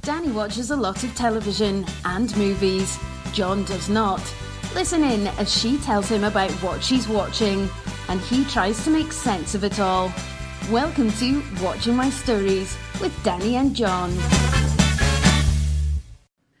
Danny watches a lot of television and movies. John does not. Listen in as she tells him about what she's watching, and he tries to make sense of it all. Welcome to Watching My Stories with Danny and John.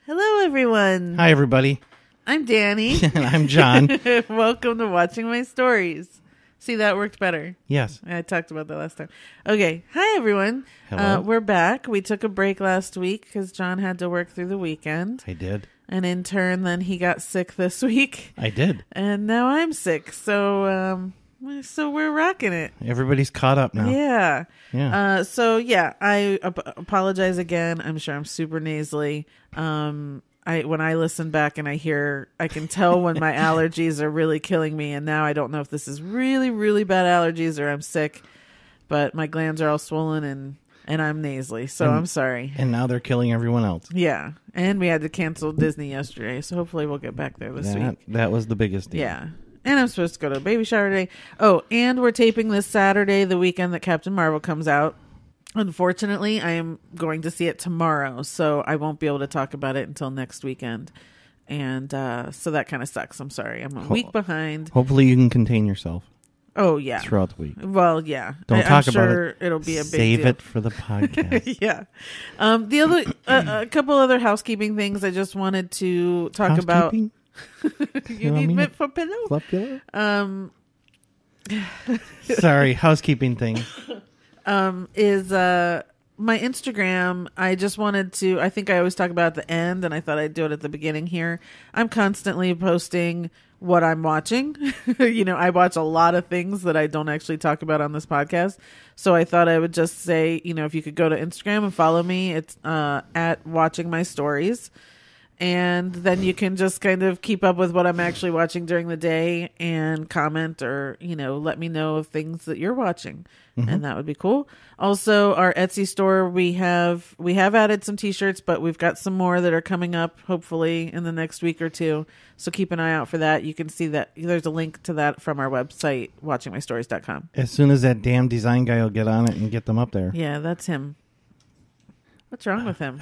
Hello, everyone. Hi, everybody. I'm Danny. And I'm John. Welcome to Watching My Stories. See, that worked better. Yes. I talked about that last time. Okay. Hi, everyone. Hello. We're back. We took a break last week because John had to work through the weekend. I did. And in turn, then he got sick this week. I did. And now I'm sick. So we're rocking it. Everybody's caught up now. Yeah. Yeah. I apologize again. I'm sure I'm super nasally. When I listen back and I can tell when my allergies are really killing me. And now I don't know if this is really, really bad allergies or I'm sick, but my glands are all swollen and I'm nasally. So I'm sorry. And now they're killing everyone else. Yeah. And we had to cancel Disney yesterday. So hopefully we'll get back there this week. That was the biggest deal. Yeah. And I'm supposed to go to a baby shower today. Oh, and we're taping this Saturday, the weekend that Captain Marvel comes out. Unfortunately, I am going to see it tomorrow, so I won't be able to talk about it until next weekend. And so that kind of sucks. I'm sorry. I'm a week behind. Hopefully you can contain yourself. Oh, yeah. Throughout the week. Well, yeah. Don't talk I'm about sure it. It'll be a big Save deal. it for the podcast. Yeah. The other, a couple other housekeeping things I just wanted to talk about. Housekeeping? You need mint for pillow? Flop-pillow? Sorry, housekeeping thing. Is my Instagram. I just wanted to, I think I always talk about at the end, and I thought I'd do it at the beginning here. I'm constantly posting what I'm watching. I watch a lot of things that I don't actually talk about on this podcast. So I thought I would just say, if you could go to Instagram and follow me, it's at Watching My Stories. And then you can just kind of keep up with what I'm actually watching during the day and comment or, let me know of things that you're watching. Mm-hmm. And that would be cool. Also, our Etsy store, we have added some t-shirts, but we've got some more that are coming up hopefully in the next week or two. So keep an eye out for that. You can see that there's a link to that from our website, watchingmystories.com. As soon as that damn design guy will get on it and get them up there. Yeah, that's him. What's wrong with him?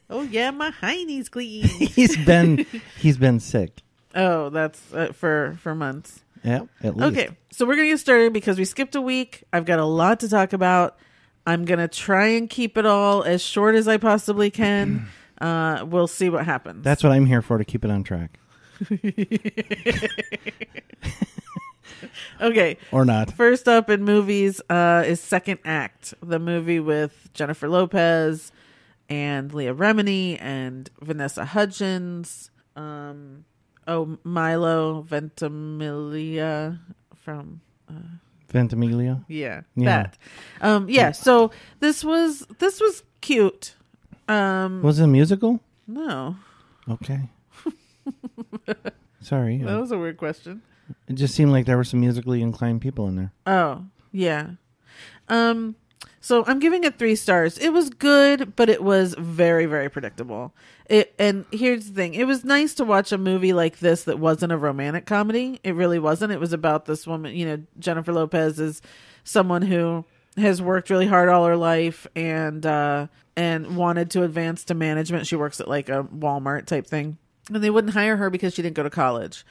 Oh yeah, my hiney's clean. He's been sick. Oh, that's for months. Yeah, at least. Okay, so we're gonna get started because we skipped a week. I've got a lot to talk about. I'm gonna try and keep it all as short as I possibly can. We'll see what happens. That's what I'm here for, to keep it on track. Okay. Or not. First up in movies is Second Act, the movie with Jennifer Lopez and Leah Remini and Vanessa Hudgens. Milo Ventimiglia from Ventimiglia? Yeah. That. So this was cute. Was it a musical? No. Okay. Sorry. That was a weird question. It just seemed like there were some musically inclined people in there. Oh, yeah. So I'm giving it 3 stars. It was good, but it was very, very predictable. And here's the thing. It was nice to watch a movie like this that wasn't a romantic comedy. It really wasn't. It was about this woman, Jennifer Lopez is someone who has worked really hard all her life and wanted to advance to management. She works at like a Walmart type thing. And they wouldn't hire her because she didn't go to college.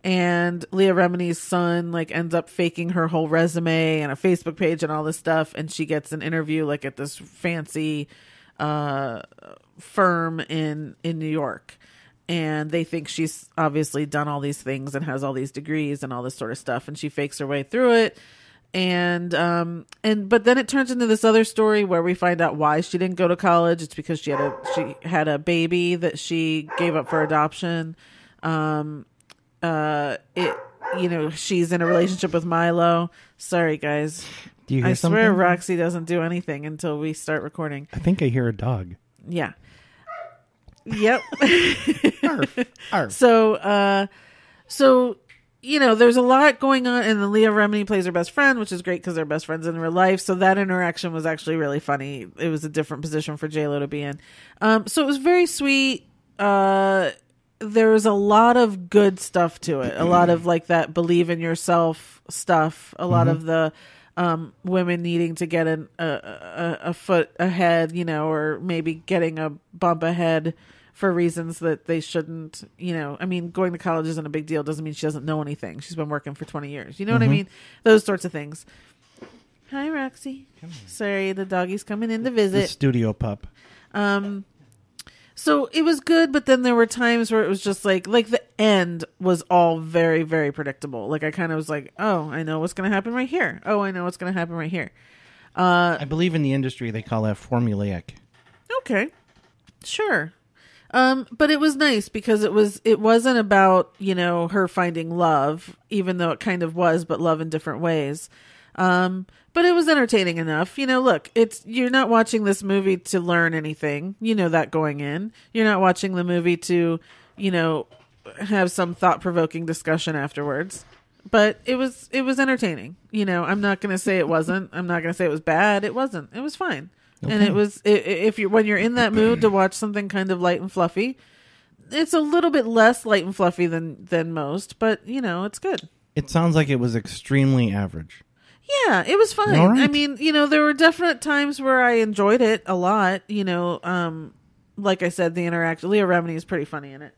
And Leah Remini's son ends up faking her whole resume and a Facebook page and all this stuff. And she gets an interview at this fancy firm in New York. And they think she's obviously done all these things and has all these degrees and all this sort of stuff. And she fakes her way through it. But then it turns into this other story where we find out why she didn't go to college. It's because she had a baby that she gave up for adoption. She's in a relationship with Milo. Sorry, guys. Do you hear something? I swear Roxy doesn't do anything until we start recording. I think I hear a dog. Yeah. Yep. Arf, arf. So, there's a lot going on, and then Leah Remini plays her best friend, which is great because they're best friends in real life. So that interaction was actually really funny. It was a different position for J-Lo to be in. So it was very sweet. There was a lot of good stuff to it. A lot of that believe in yourself stuff. A lot of the women needing to get a foot ahead, or maybe getting a bump ahead for reasons that they shouldn't, I mean, going to college isn't a big deal. Doesn't mean she doesn't know anything. She's been working for 20 years. You know what I mean? Those sorts of things. Hi, Roxy. Sorry, the doggy's coming in to visit. The studio pup. So it was good, but then there were times where it was just like the end was all very, very predictable. Like I kind of was like, oh, I know what's going to happen right here. Oh, I know what's going to happen right here. I believe in the industry they call that formulaic. Okay, sure. But it was nice because it wasn't about, her finding love, even though it kind of was, but love in different ways. But it was entertaining enough. Look, you're not watching this movie to learn anything. That going in. You're not watching the movie to, have some thought-provoking discussion afterwards. But it was entertaining. I'm not going to say it wasn't. I'm not going to say it was bad. It wasn't. It was fine. Okay. And it was, when you're in that mood to watch something kind of light and fluffy, it's a little bit less light and fluffy than most, but it's good. It sounds like it was extremely average. Yeah, it was fine. Right. I mean, there were definite times where I enjoyed it a lot. Like I said, the interaction. Leah Remini is pretty funny in it.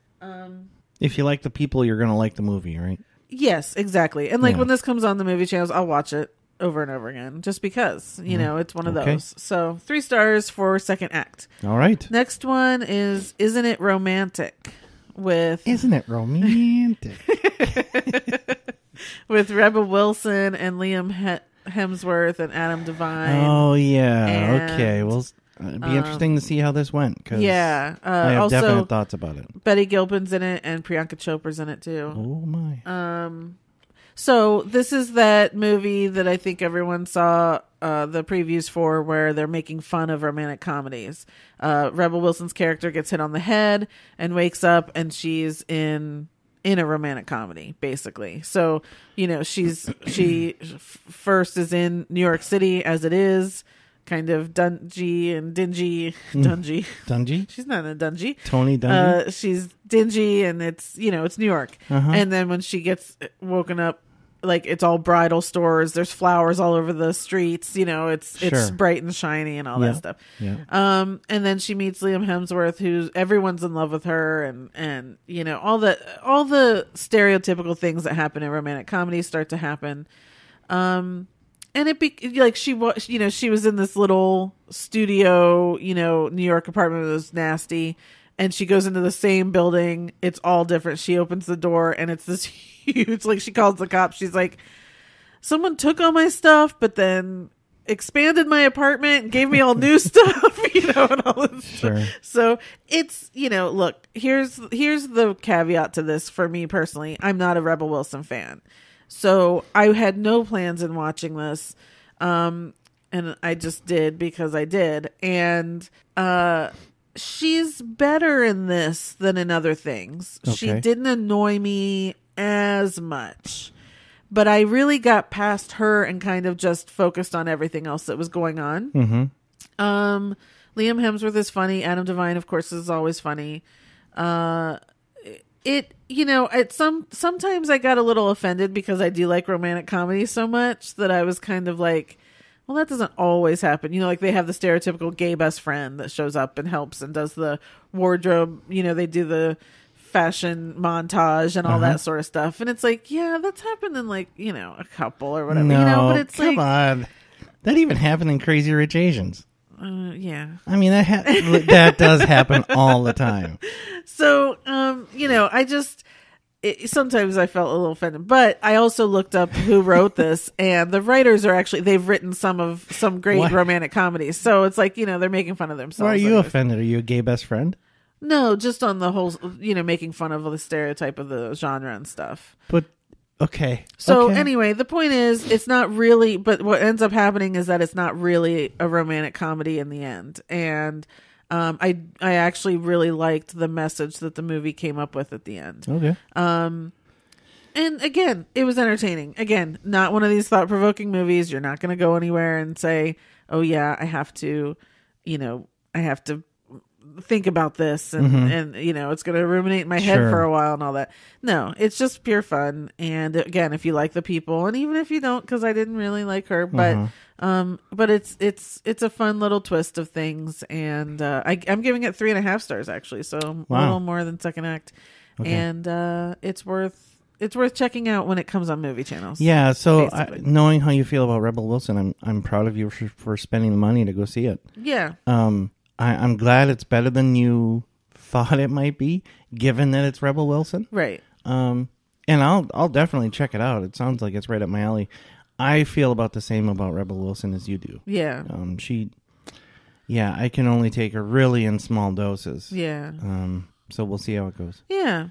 If you like the people, you're going to like the movie, right? Yes, exactly. And when this comes on the movie channels, I'll watch it over and over again, just because, it's one of those. So 3 stars for second act. All right. Next one is Isn't It Romantic? Isn't it romantic? With Rebel Wilson and Liam Hemsworth and Adam Devine. Oh, yeah. And, okay. Well, it'd be interesting to see how this went. Cause yeah. I have also, definite thoughts about it. Betty Gilpin's in it and Priyanka Chopra's in it too. Oh, my. So this is that movie that I think everyone saw the previews for, where they're making fun of romantic comedies. Rebel Wilson's character gets hit on the head and wakes up, and she's in a romantic comedy, basically. So, she first is in New York City as it is, kind of dungy and dingy. Dungy? She's not in a dungy. Tony Dungy? She's dingy, and it's, it's New York. Uh-huh. And then when she gets woken up, it's all bridal stores. There's flowers all over the streets. It's bright and shiny and all that stuff. Yeah. And then she meets Liam Hemsworth, who's everyone's in love with her, and all the stereotypical things that happen in romantic comedies start to happen. And she was in this little studio, New York apartment that was nasty. And she goes into the same building. It's all different. She opens the door and it's this huge, she calls the cops. She's like, someone took all my stuff, but then expanded my apartment and gave me all new stuff, and all this stuff. So it's, look, here's the caveat to this for me personally. I'm not a Rebel Wilson fan. So I had no plans in watching this. And I just did because I did. And, she's better in this than in other things. Okay. She didn't annoy me as much, but I really got past her and kind of just focused on everything else that was going on. Mm-hmm. Liam Hemsworth is funny. Adam Devine, of course, is always funny. Sometimes I got a little offended because I do like romantic comedy so much that I was kind of like, well, that doesn't always happen. They have the stereotypical gay best friend that shows up and helps and does the wardrobe. They do the fashion montage and all that sort of stuff. And it's like, yeah, that's happened in a couple or whatever. No, but it's come on. That even happened in Crazy Rich Asians. Yeah. I mean, that does happen all the time. So, sometimes I felt a little offended, but I also looked up who wrote this, and the writers they've written some great romantic comedies. So it's like, they're making fun of themselves. Why are you offended? Are you a gay best friend? No, just on the whole, making fun of the stereotype of the genre and stuff. But, okay. So anyway, the point is, it's not really, but what ends up happening is that it's not really a romantic comedy in the end. And I actually really liked the message that the movie came up with at the end. Okay. And again, it was entertaining. Again, not one of these thought-provoking movies. You're not going to go anywhere and say, "Oh yeah, I have to think about this and you know, it's going to ruminate in my head for a while and all that. No, it's just pure fun. And again, if you like the people, and even if you don't, because I didn't really like her, but it's a fun little twist of things. And I'm giving it 3.5 stars actually, so a little more than second act. Okay. And it's worth checking out when it comes on movie channels. Yeah, so knowing how you feel about Rebel Wilson, I'm proud of you for spending the money to go see it. Yeah. I'm glad it's better than you thought it might be, given that it's Rebel Wilson. Right. And I'll definitely check it out. It sounds like it's right up my alley. I feel about the same about Rebel Wilson as you do. Yeah. I can only take her really in small doses. Yeah. So we'll see how it goes. Yeah.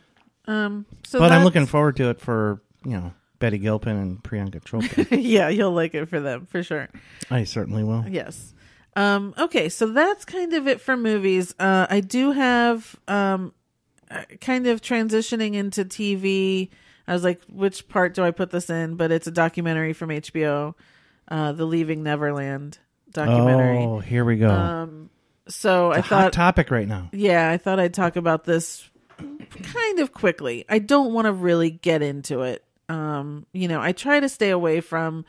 But I'm looking forward to it for, you know, Betty Gilpin and Priyanka Chopra. Yeah, you'll like it for them, for sure. I certainly will. Yes. Okay, so that's kind of it for movies. I do have kind of transitioning into TV. I was like, which part do I put this in? But it's a documentary from HBO, the Leaving Neverland documentary. Oh, here we go. So it's a hot topic right now. Yeah, I thought I'd talk about this kind of quickly. I don't want to really get into it. You know, I try to stay away from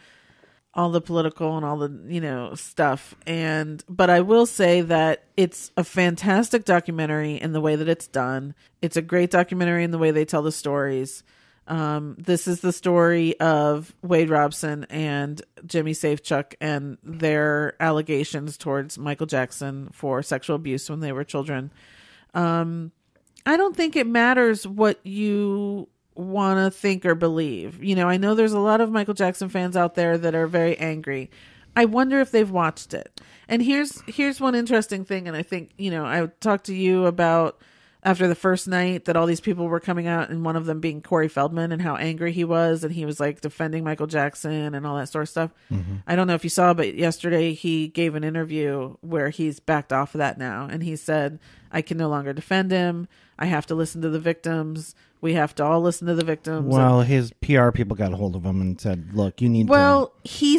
all the political and all the, you know, stuff. But I will say that it's a fantastic documentary in the way that it's done. It's a great documentary in the way they tell the stories. This is the story of Wade Robson and Jimmy Safechuck and their allegations towards Michael Jackson for sexual abuse when they were children. I don't think it matters what you want to think or believe. You know, I know there's a lot of Michael Jackson fans out there that are very angry. I wonder if they've watched it. And here's one interesting thing. And I think, you know, I talked to you about after the first night that all these people were coming out, and one of them being Corey Feldman, and how angry he was. And he was like defending Michael Jackson and all that sort of stuff. Mm-hmm. I don't know if you saw, but yesterday he gave an interview where he's backed off of that now. And he said, I can no longer defend him. I have to listen to the victims. We have to all listen to the victims. Well, his PR people got a hold of him and said, look, you need to... Well, he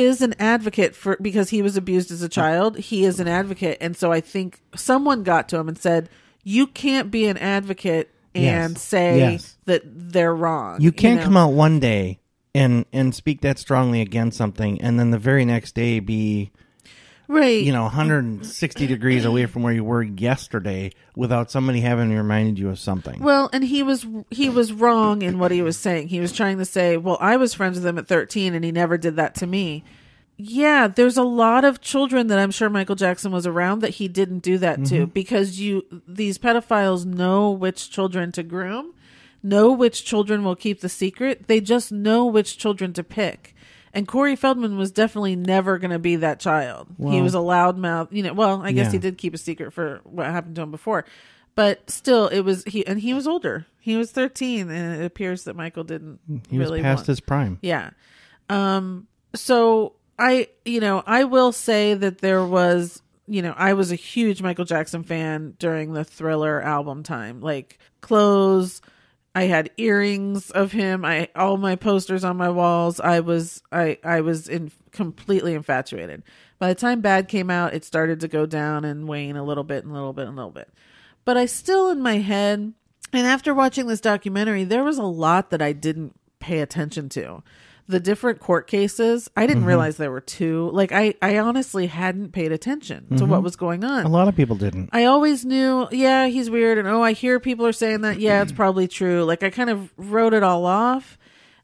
is an advocate because he was abused as a child. He is an advocate. And so I think someone got to him and said, you can't be an advocate and say that they're wrong. You can't come out one day and speak that strongly against something, and then the very next day be... Right. You know, 160 degrees away from where you were yesterday without somebody having reminded you of something. Well, and he was wrong in what he was saying. He was trying to say, well, I was friends with him at 13 and he never did that to me. Yeah, there's a lot of children that I'm sure Michael Jackson was around that he didn't do that to, because these pedophiles know which children to groom, know which children will keep the secret. They just know which children to pick. And Corey Feldman was definitely never going to be that child. Well, he was a loudmouth, you know. Well, I guess he did keep a secret for what happened to him before, but still, it was he was older. He was 13, and it appears that Michael didn't. He really was past his prime. Yeah. So I will say that there was, you know, I was a huge Michael Jackson fan during the Thriller album time, like clothes. I had earrings of him. All my posters on my walls. I was completely infatuated. By the time Bad came out, it started to go down and wane a little bit. But I still, in my head, and after watching this documentary, there was a lot that I didn't pay attention to. The different court cases, I didn't realize there were two. Like, I honestly hadn't paid attention to what was going on. A lot of people didn't. I always knew, yeah, he's weird. And, I hear people are saying that. Yeah, it's probably true. Like, I kind of wrote it all off.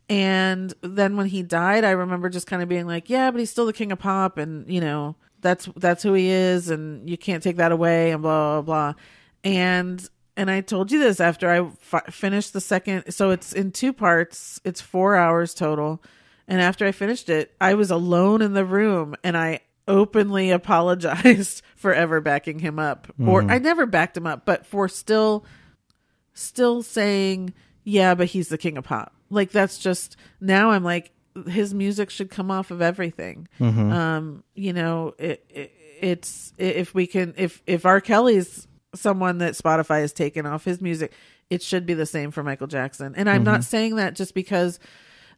And then when he died, I remember just kind of being like, yeah, but he's still the king of pop. And, you know, that's who he is. And you can't take that away and blah, blah, blah. And I told you this after I finished the second. So it's in 2 parts. It's 4 hours total. And after I finished it, I was alone in the room and I openly apologized for ever backing him up. Or I never backed him up, but for still saying, yeah, but he's the king of pop. Like, that's just, now I'm like, his music should come off of everything. You know, it's, if R. Kelly's someone that Spotify has taken off his music, it should be the same for Michael Jackson. And I'm not saying that just because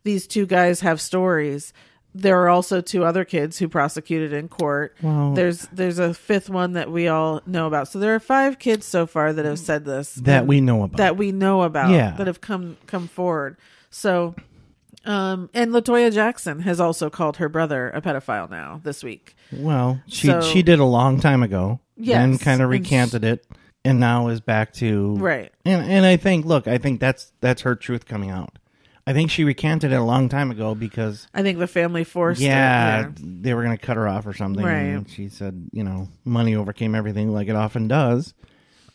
these two guys have stories. there are also 2 other kids who prosecuted in court. Well, There's a 5th one that we all know about. So there are 5 kids so far that have said this. that we know about. That have come forward. So, and LaToya Jackson has also called her brother a pedophile now this week. Well, she did a long time ago. Yes. Then kind of recanted it, and now is back to right. And I think that's her truth coming out. I think she recanted it a long time ago because I think the family forced it. Yeah, they were going to cut her off or something. Right. And she said, money overcame everything like it often does.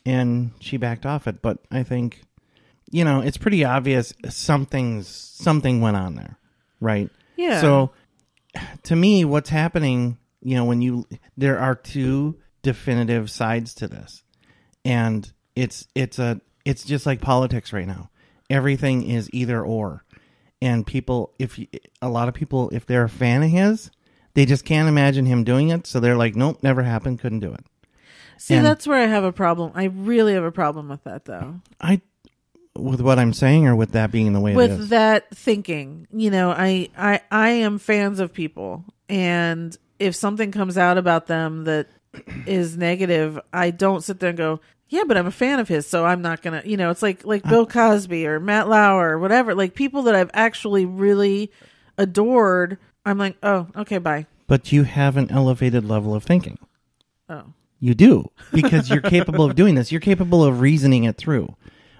And she backed off it. But I think, it's pretty obvious something went on there. Right? Yeah. So to me, what's happening, there are 2 definitive sides to this. And it's just like politics right now. Everything is either or. And a lot of people, if they're a fan of his, they just can't imagine him doing it. So they're like, nope, never happened, couldn't do it. See, that's where I have a problem. I really have a problem with that, though. With what I'm saying, or with that being the way it is? With that thinking. I am fans of people. And if something comes out about them that is negative, I don't sit there and go, yeah, but I'm a fan of his, so I'm not going to, it's like Bill Cosby or Matt Lauer or whatever, like people that I've actually really adored. I'm like, oh, okay, bye. But you have an elevated level of thinking. Oh. You do, because you're capable of doing this. You're capable of reasoning it through,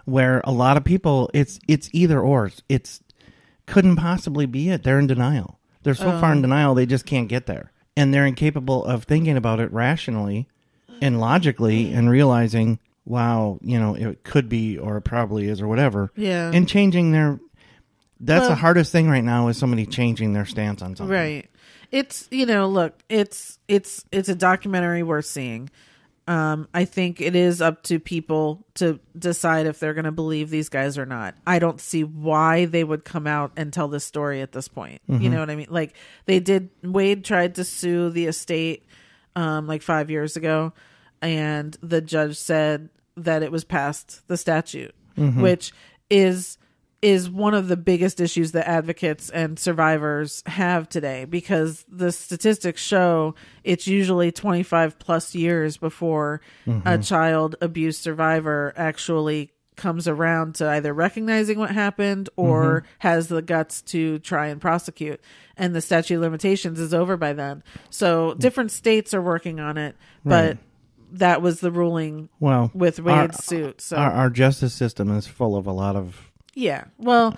where a lot of people, it's either or. It's couldn't possibly be it. They're in denial. They're so far in denial, they just can't get there. And they're incapable of thinking about it rationally and logically and realizing, wow, it could be or it probably is or whatever. Yeah. And changing the hardest thing right now is somebody changing their stance on something. Right. It's, look, it's a documentary worth seeing. I think it is up to people to decide if they're going to believe these guys or not. I don't see why they would come out and tell this story at this point. Mm-hmm. You know what I mean? Like Wade tried to sue the estate, 5 years ago, and the judge said that it was past the statute, mm-hmm. which is one of the biggest issues that advocates and survivors have today, because the statistics show it's usually 25 plus years before mm-hmm. a child abuse survivor actually comes around to either recognizing what happened or mm-hmm. has the guts to try and prosecute. And the statute of limitations is over by then. So different states are working on it, but right. that was the ruling with Wade's suit. So our justice system is full of a lot of... Yeah. Well,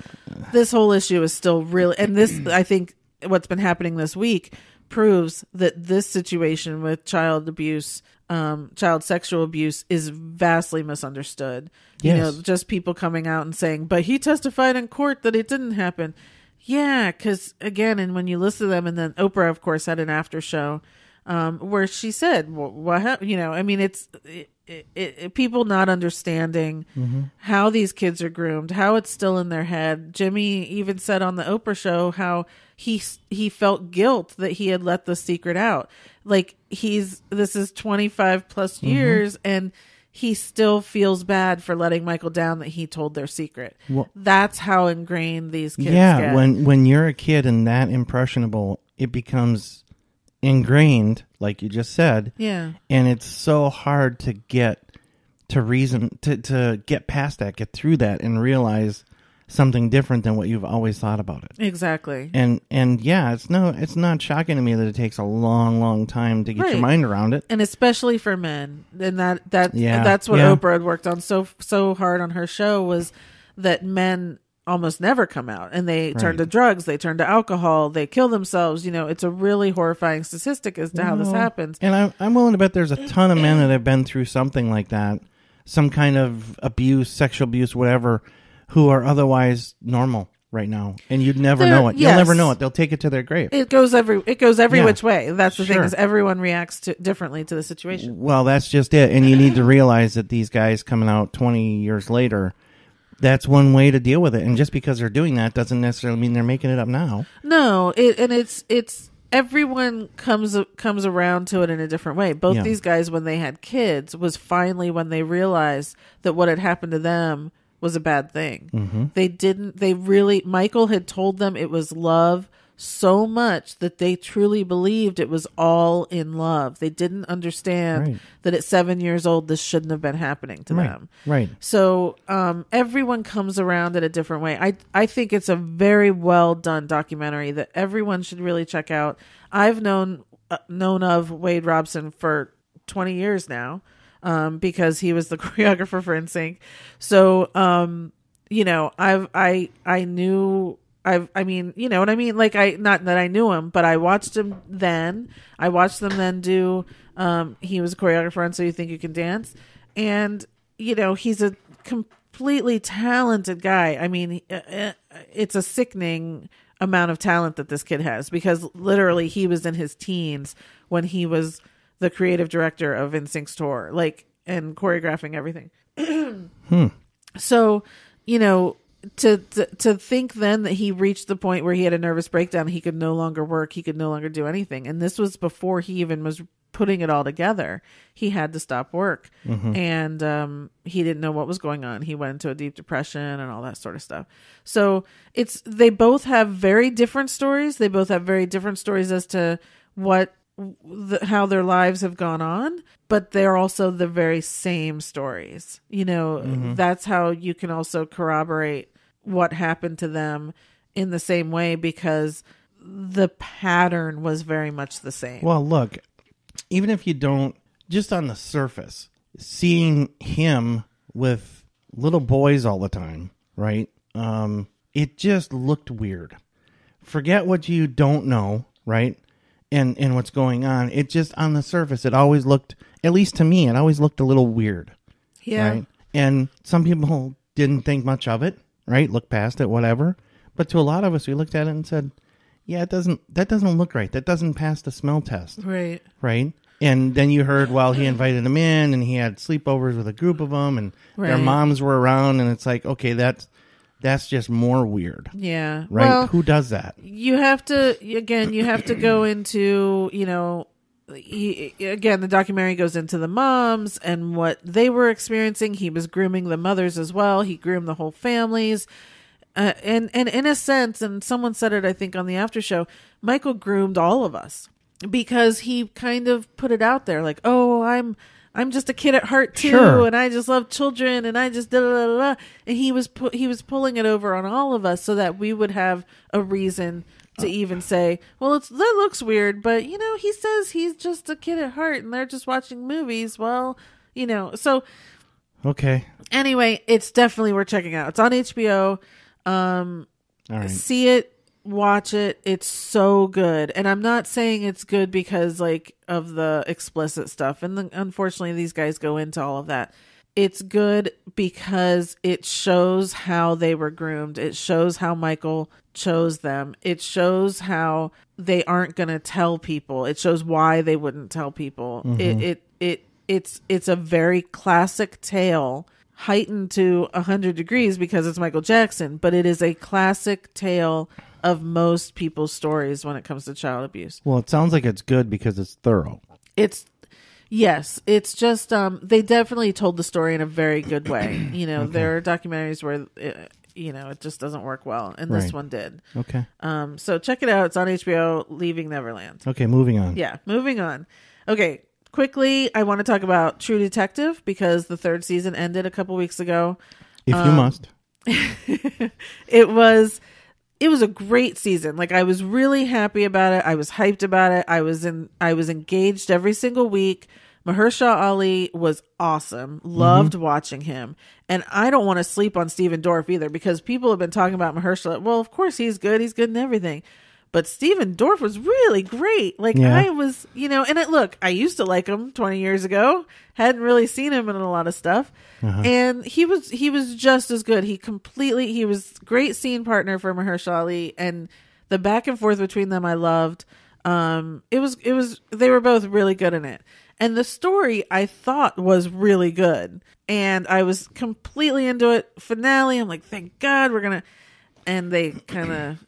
this whole issue is still really, and this, I think what's been happening this week proves that this situation with child abuse, child sexual abuse is vastly misunderstood. Yes. Just people coming out and saying, but he testified in court that it didn't happen. Yeah. Cause again, and when you listen to them, and then Oprah, of course, had an after show, where she said, well, what happened? It's people not understanding mm-hmm. how these kids are groomed, how it's still in their head. Jimmy even said on the Oprah show how he felt guilt that he had let the secret out. Like this is 25 plus years mm-hmm. and he still feels bad for letting Michael down, that he told their secret. Well, that's how ingrained these kids get. When you're a kid and that impressionable, it becomes ingrained, like you just said. Yeah. And it's so hard to get to reason to get past that, get through that, and realize something different than what you've always thought about it. Exactly. And yeah, it's not shocking to me that it takes a long time to get your mind around it. And especially for men. And that's what Oprah had worked on so hard on her show, was that men almost never come out, and they turn to drugs, they turn to alcohol, they kill themselves. It's a really horrifying statistic as to how this happens. And I'm willing to bet there's a ton of men that have been through something like that, some kind of abuse, sexual abuse, whatever, who are otherwise normal right now, and you'd never know it. You'll never know it. They'll take it to their grave. It goes every which way. That's the thing, is everyone reacts differently to the situation. Well, that's just it. And you need to realize that these guys coming out 20 years later, that's one way to deal with it. And just because they're doing that doesn't necessarily mean they're making it up now. No, it's everyone comes around to it in a different way. Both these guys, when they had kids, was finally when they realized that what had happened to them was a bad thing. Mm-hmm. Michael had told them it was love, so much that they truly believed it was all in love. They didn't understand that at 7 years old, this shouldn't have been happening to them. Right. So everyone comes around in a different way. I think it's a very well done documentary that everyone should really check out. I've known of Wade Robson for 20 years now, because he was the choreographer for NSYNC. So, you know, I knew, I mean, you know what I mean? Like, not that I knew him, but I watched him then. I watched them then do, he was a choreographer on So You Think You Can Dance. And, you know, he's a completely talented guy. I mean, it's a sickening amount of talent that this kid has, because literally he was in his teens when he was the creative director of NSYNC's tour, like, and choreographing everything. So, you know, to think then that he reached the point where he had a nervous breakdown, he could no longer work, he could no longer do anything. And this was before he even was putting it all together. He had to stop work, and he didn't know what was going on. He went into a deep depression and all that sort of stuff. So they both have very different stories. They both have very different stories as to how their lives have gone on, but they're also the very same stories. You know, that's how you can also corroborate what happened to them in the same way, because the pattern was very much the same. Well, look, even if you don't, just on the surface, seeing him with little boys all the time, right? It just looked weird. Forget what you don't know, right? And what's going on. It just, on the surface, it always looked, at least to me, it always looked a little weird. Yeah. Right? And some people didn't think much of it, right? Looked past it, whatever. But to a lot of us, we looked at it and said, yeah, that doesn't look right. That doesn't pass the smell test. Right. Right? And then you heard, well, he invited them in and he had sleepovers with a group of them and their moms were around, and it's like, okay, that's just more weird. Yeah. Right? Well, who does that? You have to go into, you know, again, the documentary goes into the moms and what they were experiencing. He was grooming the mothers as well. He groomed the whole families. And in a sense, and someone said it, I think, on the after show, Michael groomed all of us, because he kind of put it out there like, oh, I'm just a kid at heart too, sure, and I just love children, and I just da da da da. And he was pulling it over on all of us so that we would have a reason to even say, well, that looks weird, but you know, he says he's just a kid at heart, and they're just watching movies. Well, you know, so okay. Anyway, it's definitely worth checking out. It's on HBO. All right. See it. Watch it. It's so good. And I'm not saying it's good because like of the explicit stuff. And unfortunately, these guys go into all of that. It's good because it shows how they were groomed. It shows how Michael chose them. It shows how they aren't going to tell people. It shows why they wouldn't tell people. It's a very classic tale, heightened to 100 degrees because it's Michael Jackson, but it is a classic tale of most people's stories when it comes to child abuse. Well, it sounds like it's good because it's thorough. It's just they definitely told the story in a very good way. You know, okay. There are documentaries where it just doesn't work well, and this one did. Okay. So check it out. It's on HBO. Leaving Neverland. Okay, moving on. Yeah, moving on. Okay, quickly, I want to talk about True Detective because the 3rd season ended a couple weeks ago. If you must. It was a great season. Like, I was really happy about it. I was hyped about it. I was engaged every single week. Mahershala Ali was awesome. Loved watching him. And I don't want to sleep on Steven Dorff either, because people have been talking about Mahershala. Well, of course he's good. He's good in everything. But Steven Dorff was really great. Like, yeah. I was, look, I used to like him 20 years ago. Hadn't really seen him in a lot of stuff. Uh-huh. And he was just as good. He was great scene partner for Mahershala Ali, and the back and forth between them I loved. They were both really good in it. And the story I thought was really good. And I was completely into it. Finale, I'm like, thank God and they kind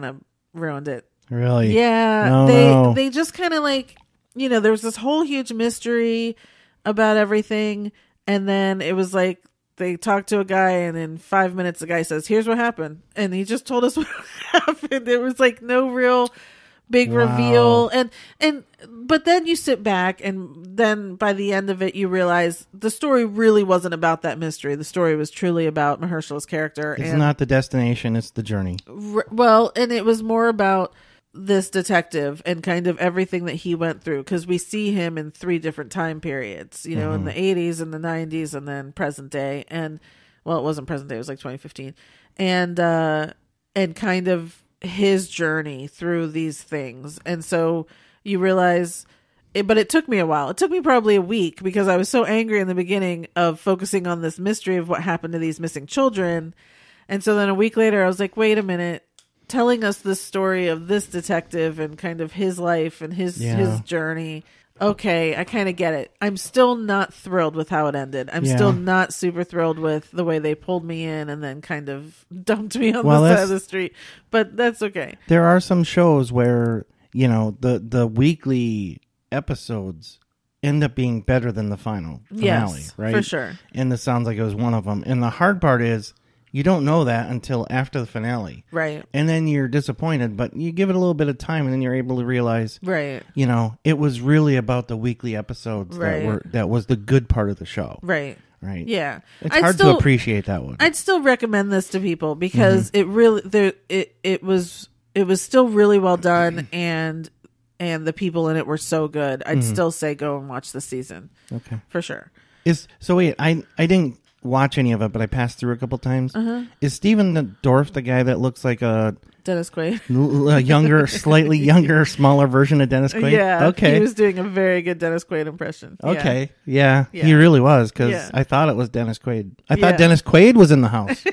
of ruined it. Really? Yeah. They just kind of like, there was this whole huge mystery about everything, and then it was like they talk to a guy, and in 5 minutes the guy says, "Here's what happened," and he just told us what happened. There was like no real big reveal, and but then you sit back, and then by the end of it you realize the story really wasn't about that mystery. The story was truly about Mahershala's character. It's not the destination, it's the journey. Well, and it was more about this detective and kind of everything that he went through, because we see him in 3 different time periods, you know, in the 80s and the 90s and then present day. And well, it wasn't present day, it was like 2015, and kind of his journey through these things. And so you realize but it took me a while. It took me probably a week, because I was so angry in the beginning of focusing on this mystery of what happened to these missing children. And so then a week later I was like, wait a minute, telling us the story of this detective and kind of his life and his journey. Okay, I kind of get it. I'm still not thrilled with how it ended. I'm still not super thrilled with the way they pulled me in and then kind of dumped me on the side of the street. But that's okay. There are some shows where, you know, the weekly episodes end up being better than the final finale, right? For sure. And this sounds like it was one of them. And the hard part is, you don't know that until after the finale. Right. And then you're disappointed, but you give it a little bit of time and then you're able to realize, right, you know, it was really about the weekly episodes that was the good part of the show. Right. Right. Yeah. It's hard to appreciate that one. I'd still recommend this to people, because it really it was still really well done, and the people in it were so good. I'd still say go and watch the season. Okay. For sure. Wait, I didn't watch any of it, but I passed through a couple times. Is Stephen the Dorff the guy that looks like a Dennis Quaid? A younger, slightly younger, smaller version of Dennis Quaid? Yeah. Okay. He was doing a very good Dennis Quaid impression. Okay. Yeah. He really was, because I thought it was Dennis Quaid. I thought Dennis Quaid was in the house.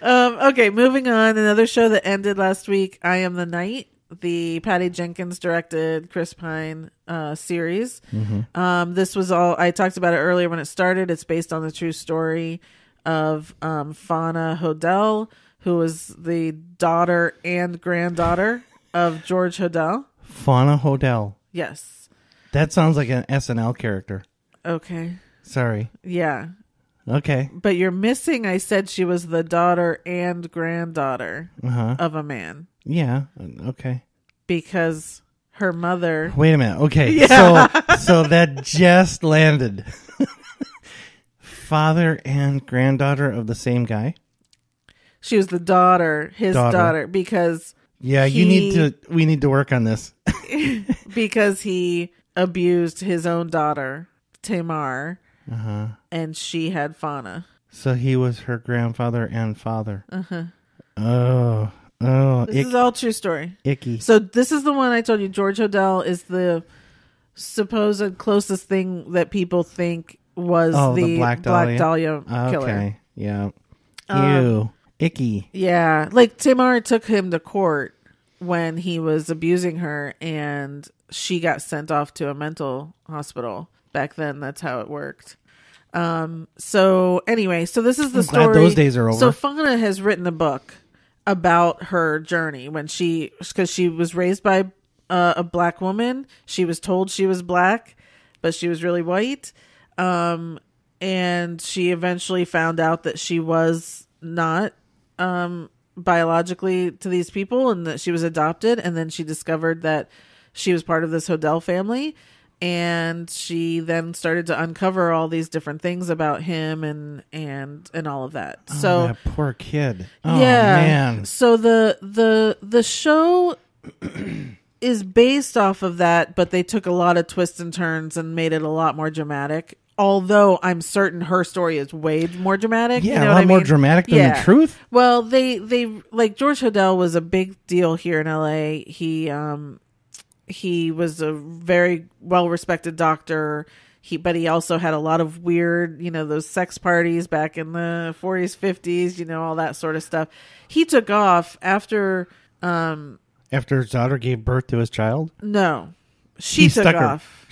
Okay, moving on. Another show that ended last week, I Am the Night, the Patty Jenkins directed Chris Pine series. This was all, I talked about it earlier when it started. It's based on the true story of Fauna Hodel, who was the daughter and granddaughter of George Hodel. Fauna Hodel. Yes. That sounds like an SNL character. Okay. Sorry. Yeah. Okay. But you're missing, I said she was the daughter and granddaughter of a man. Yeah. Okay. Because her mother... Wait a minute. Okay. Yeah. So that just landed. Father and granddaughter of the same guy? She was the daughter, his daughter, because... Yeah, we need to work on this. Because he abused his own daughter, Tamar, and she had Fauna. So he was her grandfather and father. Oh, this is all true story. Icky. So this is the one I told you. George Hodel is the supposed closest thing that people think was the Black Dahlia killer. Okay, yeah. Ew. Icky. Yeah, like Tamar took him to court when he was abusing her, and she got sent off to a mental hospital. Back then, that's how it worked. So anyway, so this is the story. Glad those days are over. So Fauna has written a book about her journey because she was raised by a black woman. She was told she was black, but she was really white. And she eventually found out that she was not biologically to these people, and that she was adopted. And then she discovered that she was part of this Hodel family. And she then started to uncover all these different things about him and all of that. So that poor kid. Oh, yeah. Man. So the show is based off of that, but they took a lot of twists and turns and made it a lot more dramatic. Although I'm certain her story is way more dramatic. Yeah, you know a lot more dramatic than the truth. Well, they like George Hodel was a big deal here in LA. He was a very well-respected doctor. But he also had a lot of weird, those sex parties back in the 40s, 50s, all that sort of stuff. He took off after his daughter gave birth to his child? No. She took off.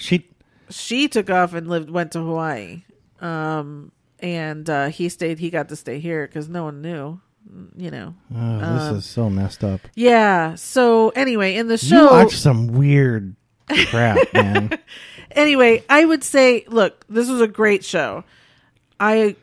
She took off and went to Hawaii. And he got to stay here because no one knew. This is so messed up. Yeah. So anyway, in the show, you watch some weird crap, man. Anyway, I would say, look, this was a great show. I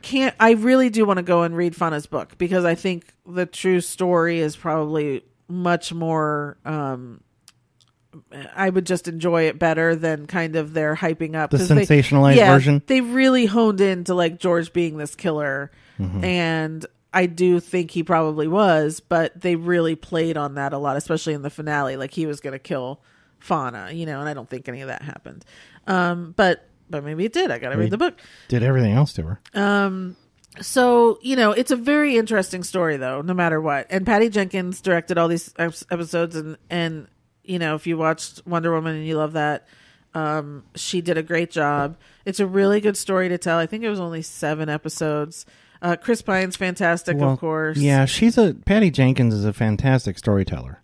really do want to go and read Fana's book because I think the true story is probably much more, I would just enjoy it better than kind of their hyping up. The sensationalized version? They really honed into like George being this killer. Mm-hmm. And I do think he probably was, but they really played on that a lot, especially in the finale. Like he was going to kill Fana, and I don't think any of that happened. But maybe it did. I got to read the book. Did everything else to her. So, it's a very interesting story though, no matter what. And Patty Jenkins directed all these episodes and if you watched Wonder Woman and you love that, she did a great job. It's a really good story to tell. I think it was only 7 episodes. Chris Pine's fantastic, of course. Yeah, Patty Jenkins is a fantastic storyteller.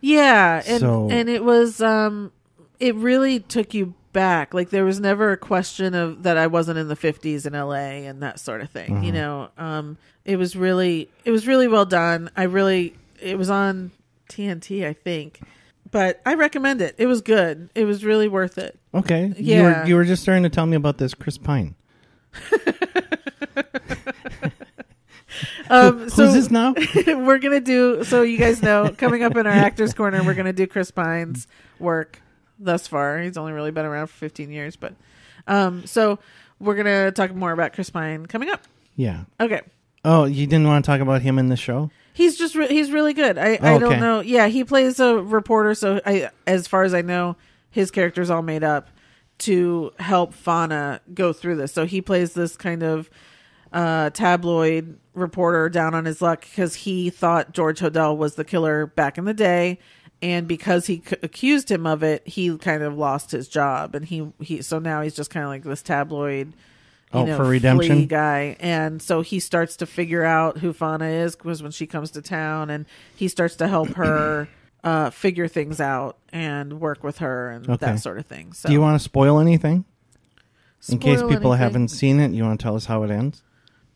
Yeah, and it was it really took you back. Like there was never a question of that I wasn't in the 50s in LA and that sort of thing. Mm-hmm. It was really well done. It was on TNT, I think. But I recommend it. It was good. It was really worth it. Okay. Yeah. You were just starting to tell me about this Chris Pine. Who's this now? We're going to do, so you guys know, coming up in our Actors Corner, we're going to do Chris Pine's work thus far. He's only really been around for 15 years. But so we're going to talk more about Chris Pine coming up. Yeah. Okay. Oh, you didn't want to talk about him in the show? He's just he's really good. I don't know. Yeah, he plays a reporter. So as far as I know, his character's all made up to help Fana go through this. So he plays this kind of tabloid reporter down on his luck because he thought George Hodel was the killer back in the day. And because he accused him of it, he kind of lost his job. And he so now he's just kind of like this tabloid for redemption guy. And so he starts to figure out who Fana is because when she comes to town, and he starts to help her figure things out and work with her and that sort of thing. So, do you want to spoil anything? In case people haven't seen it, you want to tell us how it ends?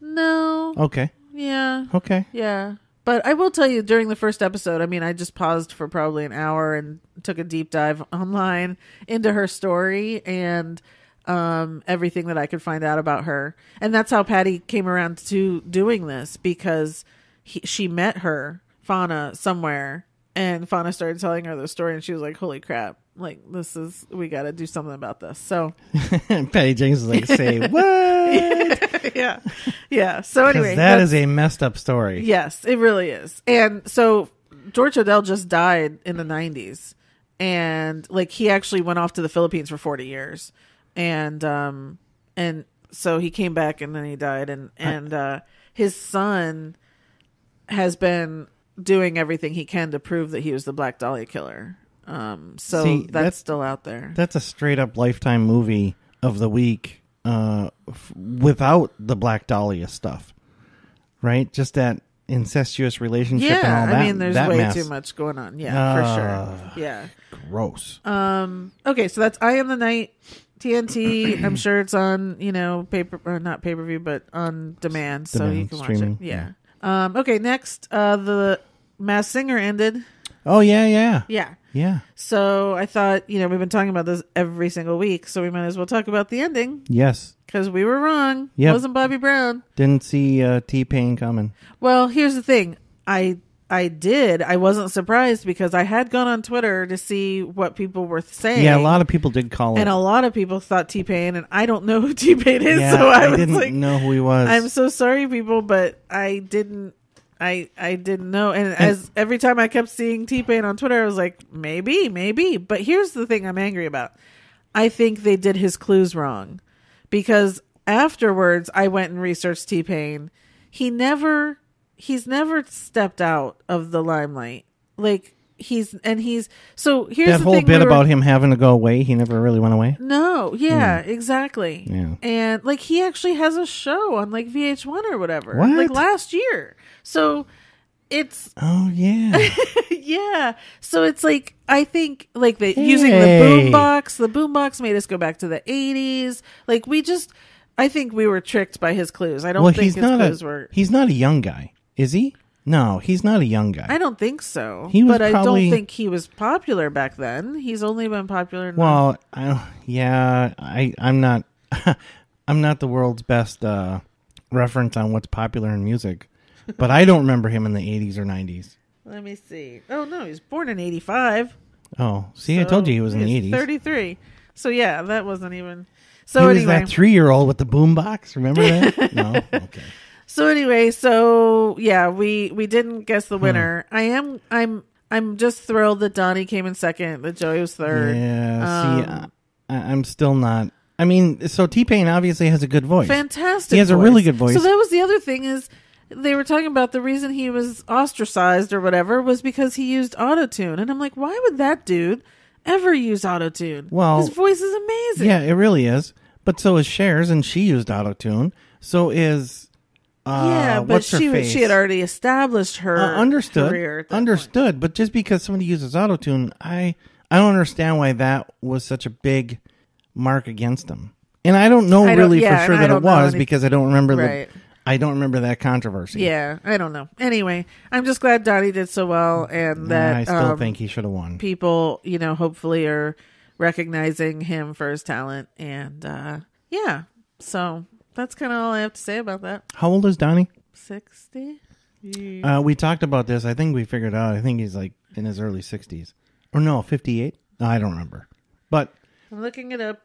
No. Okay. Yeah. Okay. Yeah. But I will tell you, during the first episode, I just paused for probably an hour and took a deep dive online into her story and everything that I could find out about her. And that's how Patty came around to doing this, because she met her, Fana, somewhere, and Fana started telling her the story, and she was like, holy crap, like, we got to do something about this. So Patty Jenkins was like, say what? Yeah. So anyway, that is a messed up story. Yes, it really is. And so George Hodel just died in the 90s, and like he actually went off to the Philippines for 40 years. And so he came back and then he died, and his son has been doing everything he can to prove that he was the Black Dahlia killer. So that's still out there. That's a straight up Lifetime movie of the week, without the Black Dahlia stuff, right? Just that incestuous relationship and all that. There's way mess. Too much going on. Yeah, for sure. Yeah. Gross. Okay, so that's Eye of the Night. TNT, I'm sure it's on, not pay-per-view, but on demand, so you can streaming. Watch it. Yeah. Okay, next, the Masked Singer ended. Oh, yeah. Yeah. So I thought, we've been talking about this every single week, so we might as well talk about the ending. Yes. Because we were wrong. Yep. It wasn't Bobby Brown. Didn't see T-Pain coming. Well, here's the thing. I did. I wasn't surprised because I had gone on Twitter to see what people were saying. Yeah, a lot of people did call it. And a lot of people thought T-Pain, and I don't know who T-Pain is, yeah, so I didn't know who he was. I'm so sorry, people, but I didn't know. And as every time I kept seeing T-Pain on Twitter, I was like, maybe. But here's the thing I'm angry about. I think they did his clues wrong, because afterwards I went and researched T-Pain. He's never stepped out of the limelight. Like so here's that whole bit about him having to go away. He never really went away. No. Yeah, exactly. Yeah. And like, he actually has a show on like VH1 or whatever, what? like last year. So it's, oh yeah. yeah. So it's like, I think like using the boombox made us go back to the 80s. Like I think we were tricked by his clues. I don't think his clues were. He's not a young guy. Is he? No, he's not a young guy. I don't think so. He was but I probably- don't think he was popular back then. He's only been popular now. Well, I'm not. I'm not the world's best reference on what's popular in music, but I don't remember him in the 80s or 90s. Let me see. Oh, no, he was born in 85. Oh, see, I told you he was in the he's 80s. 33. So, yeah, that wasn't even... So, he was anyway. that 3-year-old with the boombox. Remember that? No? Okay. So, anyway, yeah, we didn't guess the winner. I'm just thrilled that Donnie came in second, that Joey was third. Yeah, I'm still not... I mean, so T-Pain obviously has a good voice. Fantastic He has a really good voice. So that was the other thing is... They were talking about the reason he was ostracized or whatever was because he used autotune. And I'm like, why would that dude ever use autotune? Well, his voice is amazing. Yeah, it really is. But so is Cher's, and she used autotune. So is but what's her face? she had already established her career. Understood. But just because somebody uses autotune, I don't understand why that was such a big mark against them. And I don't know really for sure that it was because I don't remember I don't remember that controversy. Yeah, I don't know. Anyway, I'm just glad Donnie did so well, and that I still think he should have won. People, hopefully are recognizing him for his talent, and yeah. So that's kind of all I have to say about that. How old is Donnie? 60. We talked about this. I think we figured out. I think he's like in his early 60s, or no, 58. No, I don't remember. But I'm looking it up.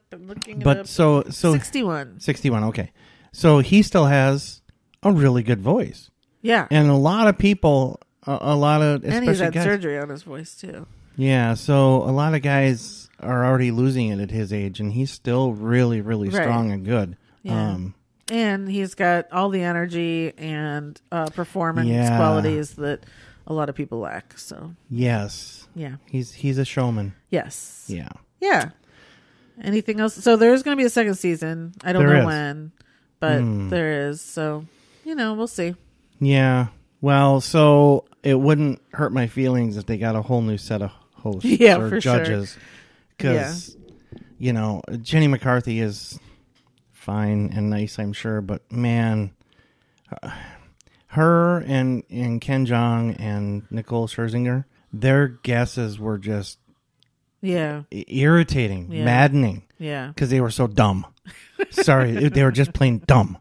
So 61. 61. Okay, so he still has a really good voice. Yeah. And a lot of people, and he's had surgery on his voice too. Yeah, so a lot of guys are already losing it at his age, and he's still really, really strong and good. Yeah. And he's got all the energy and performance qualities that a lot of people lack. So yes, yeah, he's a showman. Yes. Yeah. Yeah. Anything else? So there's going to be a second season. I don't know when, but there is. So. We'll see. Yeah. Well, so it wouldn't hurt my feelings if they got a whole new set of hosts or judges. Because, Jenny McCarthy is fine and nice, I'm sure. But, man, her and Ken Jeong and Nicole Scherzinger, their guesses were just irritating, maddening. Yeah. Because they were so dumb. Sorry, they were just plain dumb.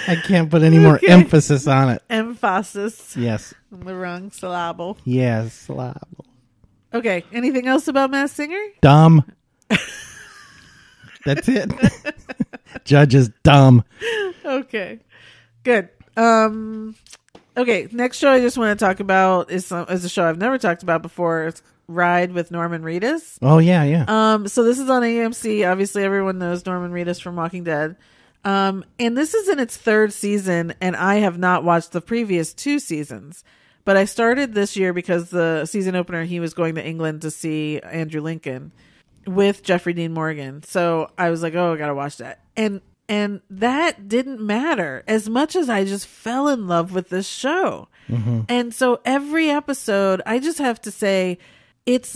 I can't put any more emphasis on it. Emphasis. Yes. The wrong syllable. Yes, syllable. Okay. Anything else about Masked Singer? Dumb. That's it. Judge is dumb. Okay. Good. Okay. Next show I just want to talk about is a show I've never talked about before. It's Ride with Norman Reedus. Oh, yeah. So this is on AMC. Obviously, everyone knows Norman Reedus from Walking Dead. And this is in its third season, and I have not watched the previous 2 seasons. But I started this year because the season opener, he was going to England to see Andrew Lincoln with Jeffrey Dean Morgan. So I was like, oh, I gotta watch that. And that didn't matter as much as I just fell in love with this show. Mm-hmm. And so every episode, I just have to say, it's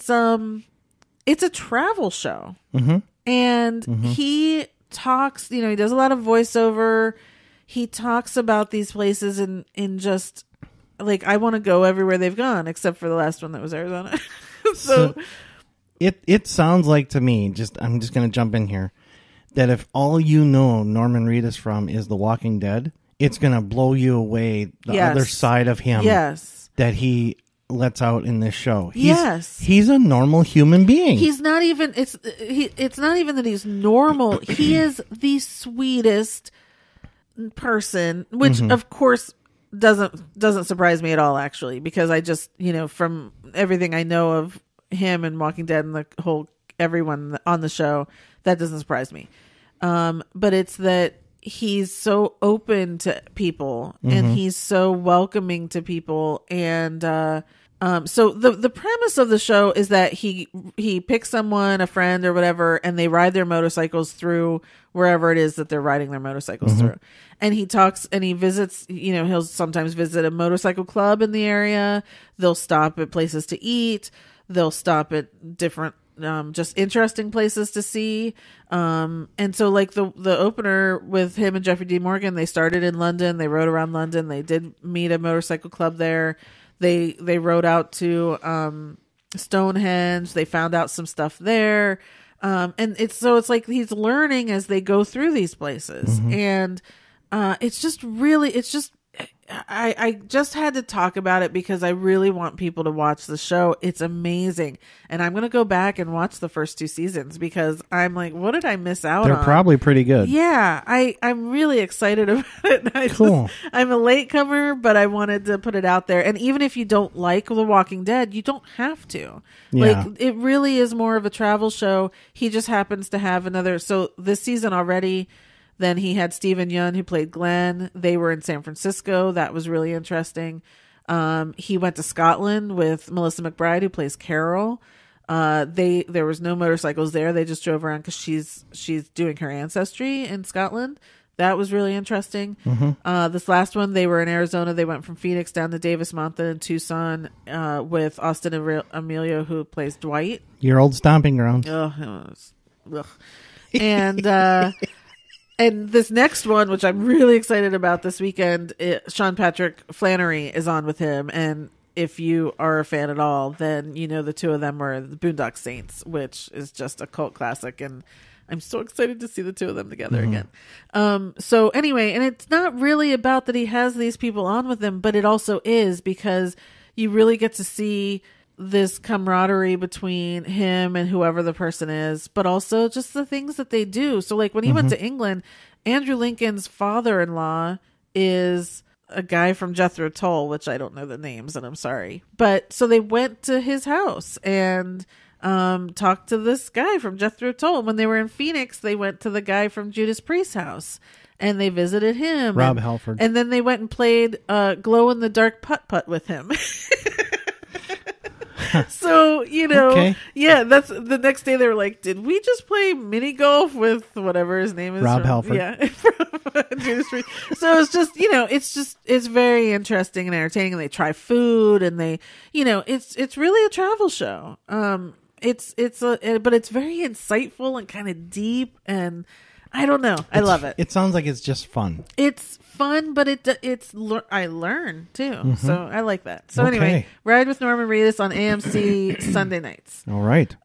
a travel show. Mm-hmm. And he talks, he does a lot of voiceover. He talks about these places in just like, I want to go everywhere they've gone, except for the last one that was Arizona. so it sounds like to me, I'm just going to jump in here, that if all you know Norman Reedus from is The Walking Dead, it's going to blow you away the other side of him that he lets out in this show. He's a normal human being. He's not even it's not even that he's normal. He is the sweetest person, which of course doesn't surprise me at all, actually, because I just, from everything I know of him and Walking Dead and the whole everyone on the show, that doesn't surprise me. But it's that he's so open to people and he's so welcoming to people, and so the premise of the show is that he picks someone, a friend or whatever, and they ride their motorcycles through wherever it is that they're riding their motorcycles through. And he talks and he visits, he'll sometimes visit a motorcycle club in the area. They'll stop at places to eat. They'll stop at different just interesting places to see. And so like the opener with him and Jeffrey D. Morgan, they started in London. They rode around London. They did meet a motorcycle club there. They rode out to Stonehenge. They found out some stuff there. And it's like he's learning as they go through these places. And it's just I just had to talk about it because I really want people to watch the show. It's amazing. And I'm going to go back and watch the first 2 seasons because I'm like, what did I miss out on? They're probably pretty good. Yeah. I'm really excited about it. Cool. I'm a latecomer, but I wanted to put it out there. And even if you don't like The Walking Dead, you don't have to. Yeah. Like, it really is more of a travel show. He just happens to have another. So this season already, then he had Stephen Yeun, who played Glenn. They were in San Francisco. That was really interesting. He went to Scotland with Melissa McBride, who plays Carol. There was no motorcycles there. They just drove around because she's doing her ancestry in Scotland. That was really interesting. This last one, they were in Arizona. They went from Phoenix down to Davis Mountain and Tucson with Austin Emilio, who plays Dwight. Your old stomping ground. And this next one, which I'm really excited about this weekend, Sean Patrick Flannery is on with him. And if you are a fan at all, then you know the two of them were the Boondock Saints, which is just a cult classic. And I'm so excited to see the two of them together again. So anyway, and it's not really about that he has these people on with him, but it also is because you really get to see this camaraderie between him and whoever the person is, but also just the things that they do. So like when he went to England, Andrew Lincoln's father-in-law is a guy from Jethro Tull, which I don't know the names and I'm sorry. But so they went to his house and talked to this guy from Jethro Tull. When they were in Phoenix, they went to the guy from Judas Priest's house and they visited him. Rob Halford. And then they went and played glow-in-the-dark putt-putt with him. So, Okay. yeah, that's the next day they were like, did we just play mini golf with whatever his name is? Rob Halford. Yeah. So it's just, it's very interesting and entertaining, and they try food and they, it's really a travel show. But it's very insightful and kind of deep, and I don't know. I love it. It sounds like it's just fun. It's fun, but I learn too. So I like that. So Okay. anyway, Ride with Norman Reedus on AMC Sunday nights. All right.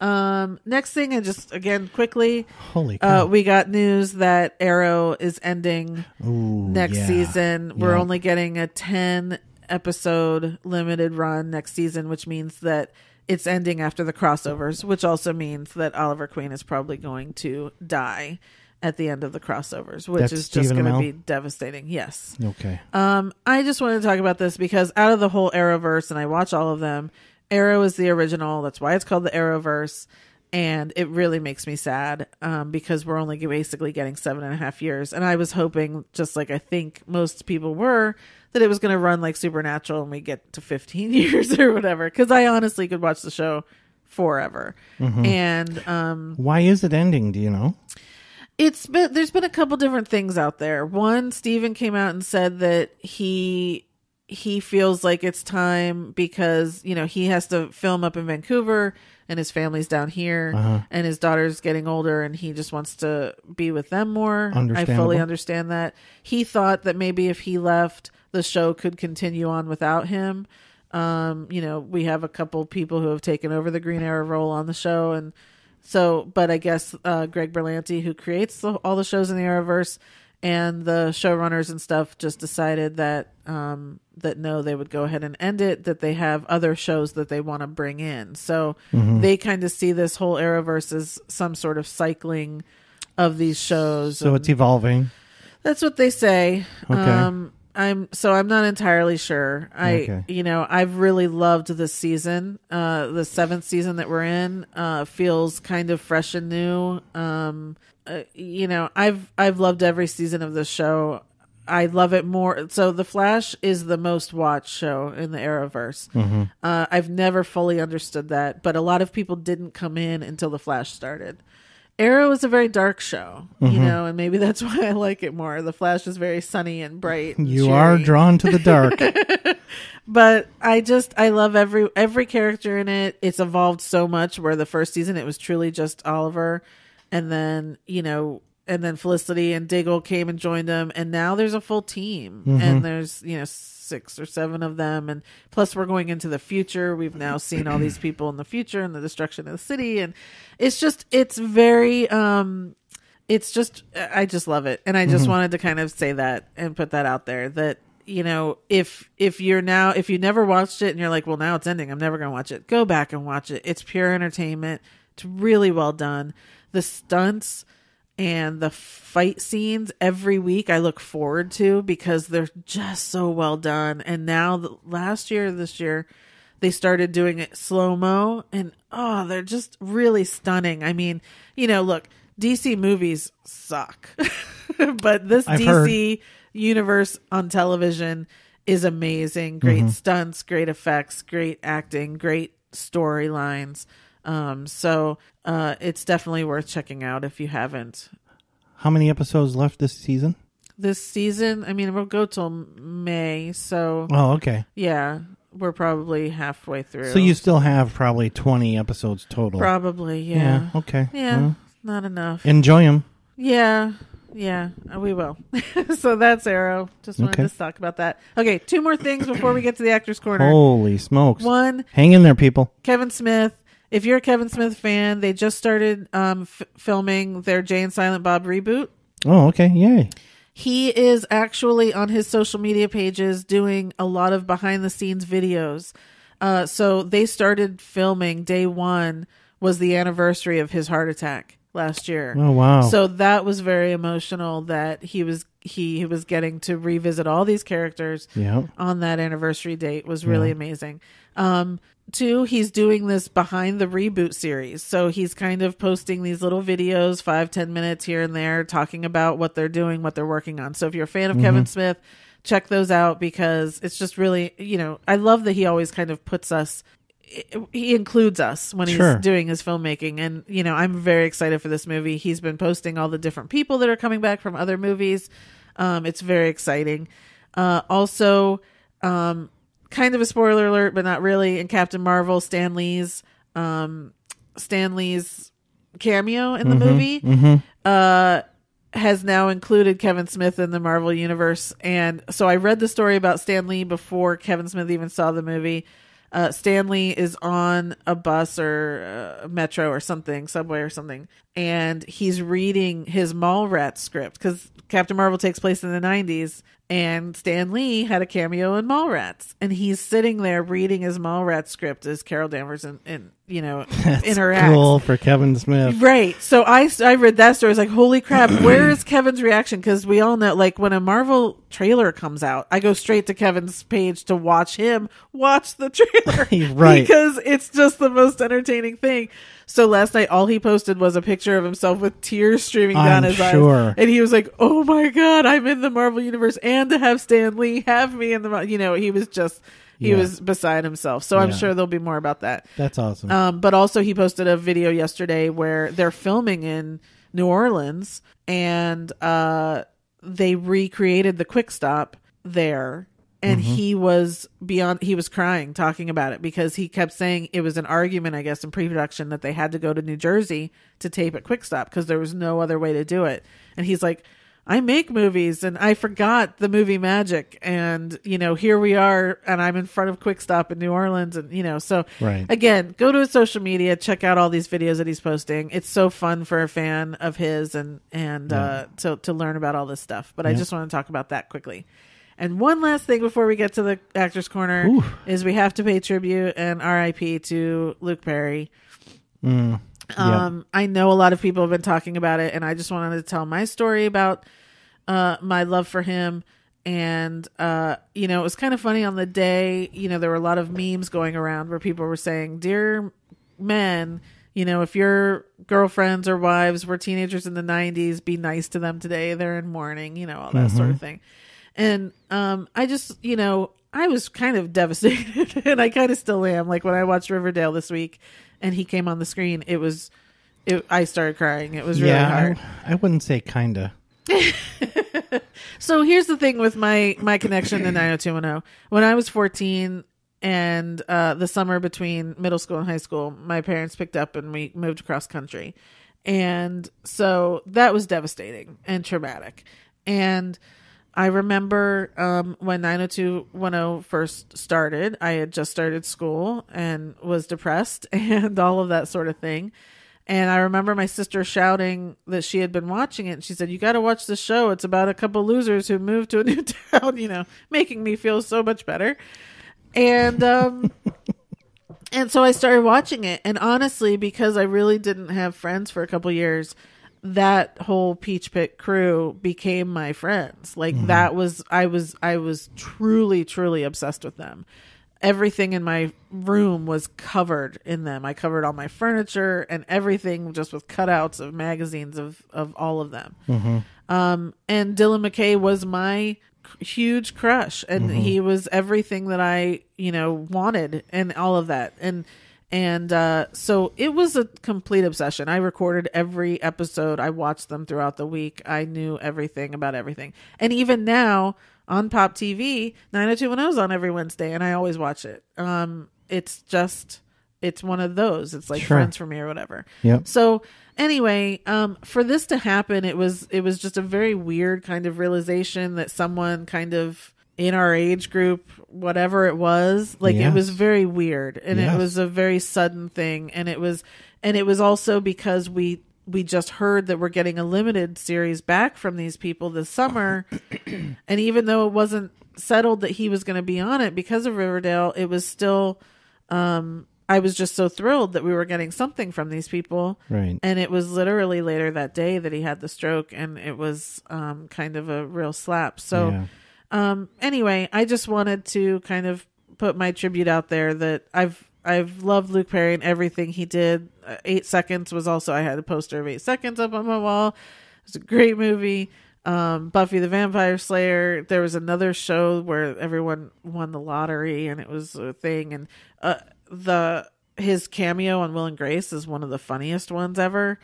Next thing, and just again quickly, Holy cow. we got news that Arrow is ending next yeah. season. We're Yeah. only getting a 10 episode limited run next season, which means that it's ending after the crossovers, which also means that Oliver Queen is probably going to die at the end of the crossovers, which That's is just Stephen going to Amell? be devastating. Yes. Okay. I just wanted to talk about this because out of the whole Arrowverse, and I watch all of them, Arrow is the original. That's why it's called the Arrowverse. And it really makes me sad because we're only basically getting 7.5 years. And I was hoping, just like I think most people were, that it was going to run like Supernatural and we get to 15 years or whatever. Because I honestly could watch the show forever. And why is it ending? Do you know? there's been a couple different things out there. One, Steven came out and said that he feels like it's time because, he has to film up in Vancouver and his family's down here and his daughter's getting older and he just wants to be with them more. I fully understand that. He thought that maybe if he left, the show could continue on without him. We have a couple people who have taken over the Green Arrow role on the show, and so, but I guess Greg Berlanti, who creates all the shows in the Arrowverse, and the showrunners and stuff, just decided that that no, they would go ahead and end it. That they have other shows that they want to bring in, so they kind of see this whole Arrowverse as some sort of cycling of these shows. So it's evolving. That's what they say. Okay. I'm not entirely sure. I've really loved this season. The 7th season that we're in feels kind of fresh and new. I've loved every season of this show. I love it more. So The Flash is the most watched show in the Arrowverse. I've never fully understood that, but a lot of people didn't come in until The Flash started. Arrow is a very dark show, you know, and maybe that's why I like it more. The Flash is very sunny and bright. And You cheery. are drawn to the dark. But I love every character in it. It's evolved so much, where the first season it was truly just Oliver, and then, you know, and then Felicity and Diggle came and joined them, and now there's a full team, and there's, you know, 6 or 7 of them, and plus we're going into the future. We've now seen all these people in the future and the destruction of the city, and it's very I just love it, and I just wanted to kind of say that and put that out there, that, you know, if you never watched it and you're like, well, now it's ending, I'm never going to watch it, go back and watch it. It's pure entertainment. It's really well done. The stunts and the fight scenes every week I look forward to, because they're just so well done. And now this year, they started doing it slow-mo, and they're just really stunning. I mean, you know, look, DC movies suck, but this DC universe on television is amazing. Great stunts, great effects, great acting, great storylines. So it's definitely worth checking out if you haven't. How many episodes left this season? This season, I mean, we'll go till May, so... Oh, okay. Yeah, we're probably halfway through. So you still have probably 20 episodes total. Probably, yeah. Okay. Yeah, well, not enough. enjoy them. Yeah, we will. So that's Arrow. Just wanted to talk about that. Okay, 2 more things before we get to the Actors Corner. Holy smokes. 1, hang in there, people. Kevin Smith. If you're a Kevin Smith fan, they just started filming their Jay and Silent Bob reboot. Oh, okay. Yay. He is actually on his social media pages doing a lot of behind the scenes videos. So they started filming, day 1 was the anniversary of his heart attack last year. Oh, wow. So that was very emotional, that he was getting to revisit all these characters on that anniversary date. Was really amazing. 2, he's doing this behind the reboot series. So he's kind of posting these little videos, 5-10 minutes here and there, talking about what they're doing, what they're working on. So if you're a fan of Kevin Smith, check those out, because it's just really, you know, I love that he always kind of he includes us when he's doing his filmmaking. And, you know, I'm very excited for this movie. He's been posting all the different people that are coming back from other movies. It's very exciting. Also, kind of a spoiler alert, but not really. In Captain Marvel, Stan Lee's cameo in the movie has now included Kevin Smith in the Marvel universe. And so I read the story about Stan Lee before Kevin Smith even saw the movie. Stan Lee is on a bus or a metro or something, subway or something, and he's reading his Mallrats script, because Captain Marvel takes place in the 90s, and Stan Lee had a cameo in Mallrats, and he's sitting there reading his Mallrats script as Carol Danvers and you know, interacts. Cool for Kevin Smith. Right. So I read that story. I was like, holy crap, where is Kevin's reaction? Because we all know, like, when a Marvel trailer comes out, I go straight to Kevin's page to watch the trailer. Right. Because it's just the most entertaining thing. So last night, all he posted was a picture of himself with tears streaming down his eyes. And he was like, oh my God, I'm in the Marvel universe, and to have Stan Lee have me in the, you know, he was just... He was beside himself. So I'm sure there'll be more about that. That's awesome. But also he posted a video yesterday where they're filming in New Orleans, and they recreated the Quick Stop there. And he was crying talking about it, because he kept saying it was an argument, I guess, in pre-production, that they had to go to New Jersey to tape at Quick Stop because there was no other way to do it. And he's like, I make movies and I forgot the movie magic, and, you know, here we are, and I'm in front of Quick Stop in New Orleans, and, you know, so again, go to his social media, check out all these videos that he's posting. It's so fun for a fan of his and to learn about all this stuff. But I just want to talk about that quickly. And one last thing before we get to the Actors Corner is we have to pay tribute and RIP to Luke Perry. I know a lot of people have been talking about it, and I just wanted to tell my story about my love for him. And you know, it was kind of funny on the day, you know, there were a lot of memes going around where people were saying, dear men, you know, if your girlfriends or wives were teenagers in the 90s, be nice to them today, they're in mourning, you know, all that sort of thing. And I just, you know, I was kind of devastated, and I kind of still am. Like when I watched Riverdale this week and he came on the screen, it was I started crying. It was really hard. I wouldn't say kinda. So here's the thing with my connection to 90210. When I was 14 and the summer between middle school and high school, my parents picked up and we moved across country. And so that was devastating and traumatic. And I remember when 90210 first started, I had just started school and was depressed and all of that sort of thing. And I remember my sister shouting that she had been watching it. And she said, "You got to watch the show. It's about a couple losers who moved to a new town," making me feel so much better. And, and so I started watching it. And honestly, because I really didn't have friends for a couple years, that whole Peach Pit crew became my friends. Like I was truly, truly obsessed with them. Everything in my room was covered in them. I covered all my furniture and everything just with cutouts of magazines of all of them. And Dylan McKay was my huge crush, and he was everything that I, wanted and all of that. And so it was a complete obsession. I recorded every episode. I watched them throughout the week. I knew everything about everything. And even now on Pop TV, 90210 is on every Wednesday, and I always watch it. It's one of those. It's like Friends for me or whatever. Yep. So anyway, for this to happen, it was just a very weird kind of realization that someone kind of in our age group, whatever it was, like it was very weird, and it was a very sudden thing, and it was also because we just heard that we're getting a limited series back from these people this summer. And even though it wasn't settled that he was going to be on it because of Riverdale, it was still, I was just so thrilled that we were getting something from these people. Right. And it was literally later that day that he had the stroke, and it was kind of a real slap. So anyway, I just wanted to kind of put my tribute out there that I've loved Luke Perry and everything he did. 8 Seconds was also, I had a poster of 8 Seconds up on my wall. It was a great movie. Buffy the Vampire Slayer. There was another show where everyone won the lottery and it was a thing. And his cameo on Will and Grace is one of the funniest ones ever.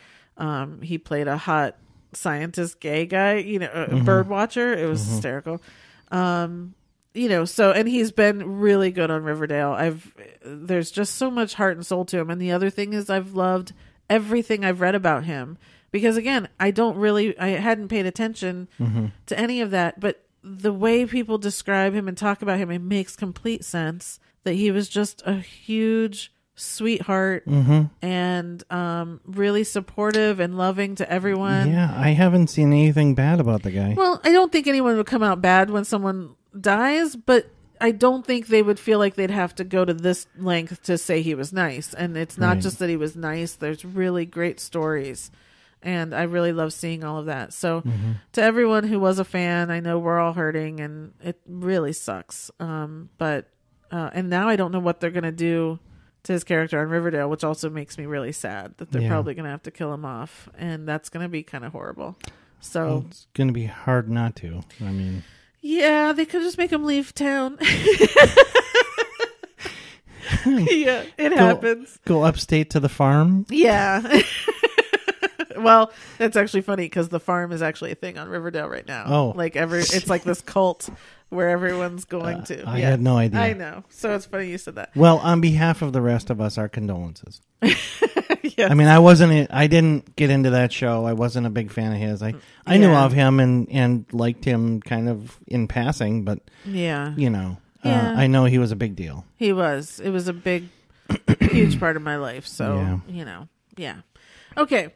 He played a hot scientist gay guy, a bird watcher. It was hysterical. So, and he's been really good on Riverdale. There's just so much heart and soul to him. And the other thing is I've loved everything I've read about him, because again, I hadn't paid attention to any of that, but the way people describe him and talk about him, it makes complete sense that he was just a huge sweetheart and really supportive and loving to everyone. Yeah, I haven't seen anything bad about the guy. Well, I don't think anyone would come out bad when someone dies, but I don't think they would feel like they'd have to go to this length to say he was nice. And it's not just that he was nice. There's really great stories, and I really love seeing all of that. So to everyone who was a fan, I know we're all hurting and it really sucks. But and now I don't know what they're going to do to his character on Riverdale, which also makes me really sad that they're probably going to have to kill him off, and that's going to be kind of horrible. So it's going to be hard not to. I mean, yeah, they could just make him leave town. Yeah, it happens. Go upstate to the farm. Yeah. Well, that's actually funny because the farm is actually a thing on Riverdale right now. Oh, it's like this cult where everyone's going to. I had no idea. I know. So it's funny you said that. Well, on behalf of the rest of us, our condolences. Yes. I mean, I didn't get into that show. I wasn't a big fan of his. I knew of him and liked him kind of in passing, but I know he was a big deal. He was. It was a big, huge part of my life. So, yeah. Okay.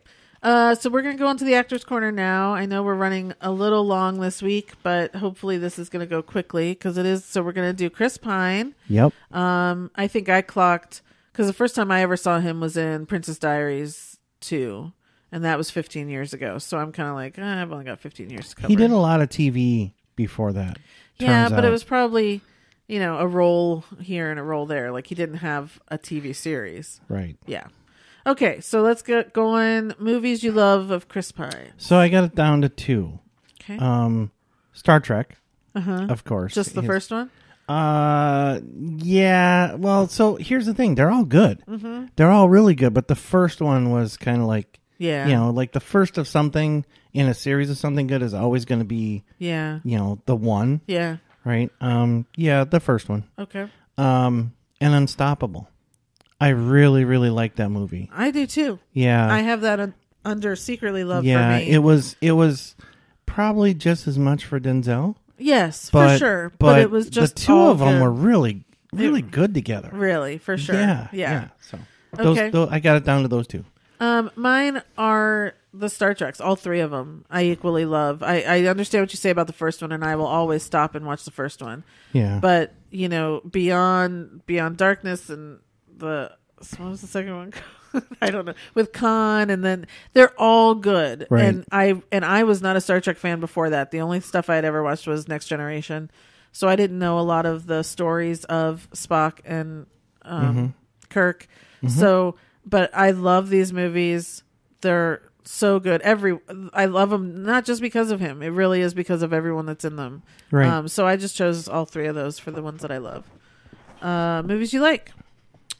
So we're going to go into the Actors Corner now. I know we're running a little long this week, but hopefully this is going to go quickly because it is. So we're going to do Chris Pine. Yep. I think I clocked, because the first time I ever saw him was in Princess Diaries 2, and that was 15 years ago. So I'm kind of like, I've only got 15 years to cover. He did a lot of TV before that. Yeah, but it was probably, a role here and a role there. Like he didn't have a TV series. Right. Yeah. Okay, so let's get going. Movies you love of Chris Pine. So I got it down to 2. Okay. Star Trek, of course. Just the first one? Yeah. Well, so here's the thing. They're all good. Mm-hmm. They're all really good. But the first one was kind of like, like the first of something in a series of something good is always going to be, the one. Yeah. Right. The first one. Okay. And Unstoppable. I really, really like that movie. I do too. Yeah. I have that under secretly love for me. It was probably just as much for Denzel. Yes, for sure. But it was just the two of them were really, really good together. Really, for sure. Yeah. So those, I got it down to those two. Mine are the Star Treks, all three of them. I equally love. I understand what you say about the first one, and I will always stop and watch the first one. Yeah. But Beyond Darkness and what was the second one? I don't know, with Khan, and then they're all good. Right. And I was not a Star Trek fan before that. The only stuff I had ever watched was Next Generation, so I didn't know a lot of the stories of Spock and Kirk. Mm-hmm. So, but I love these movies. They're so good. I love them not just because of him. It really is because of everyone that's in them. Right. So I just chose all three of those for the ones that I love. Movies you like?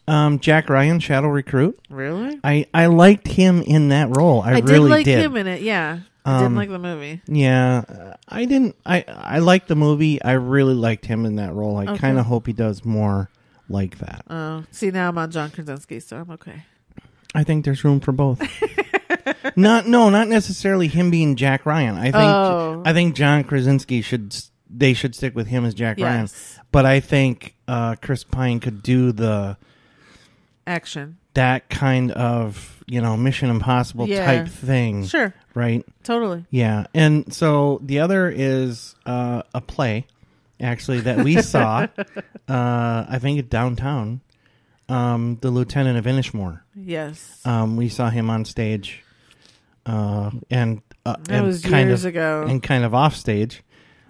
Jack Ryan, Shadow Recruit. Really? I liked him in that role. I really did like him in it. Yeah, I didn't like the movie. Yeah, I didn't. I liked the movie. I really liked him in that role. I kind of hope he does more like that. Oh, see, now I'm on John Krasinski, so I'm okay. I think there's room for both. not necessarily him being Jack Ryan. I think John Krasinski should stick with him as Jack Ryan. But I think Chris Pine could do the action, that kind of Mission Impossible type thing. Sure, right, totally. Yeah, and so the other is a play, actually, that we saw. I think at downtown, The Lieutenant of Inishmore. Yes, we saw him on stage, and that was years ago, and kind of off stage.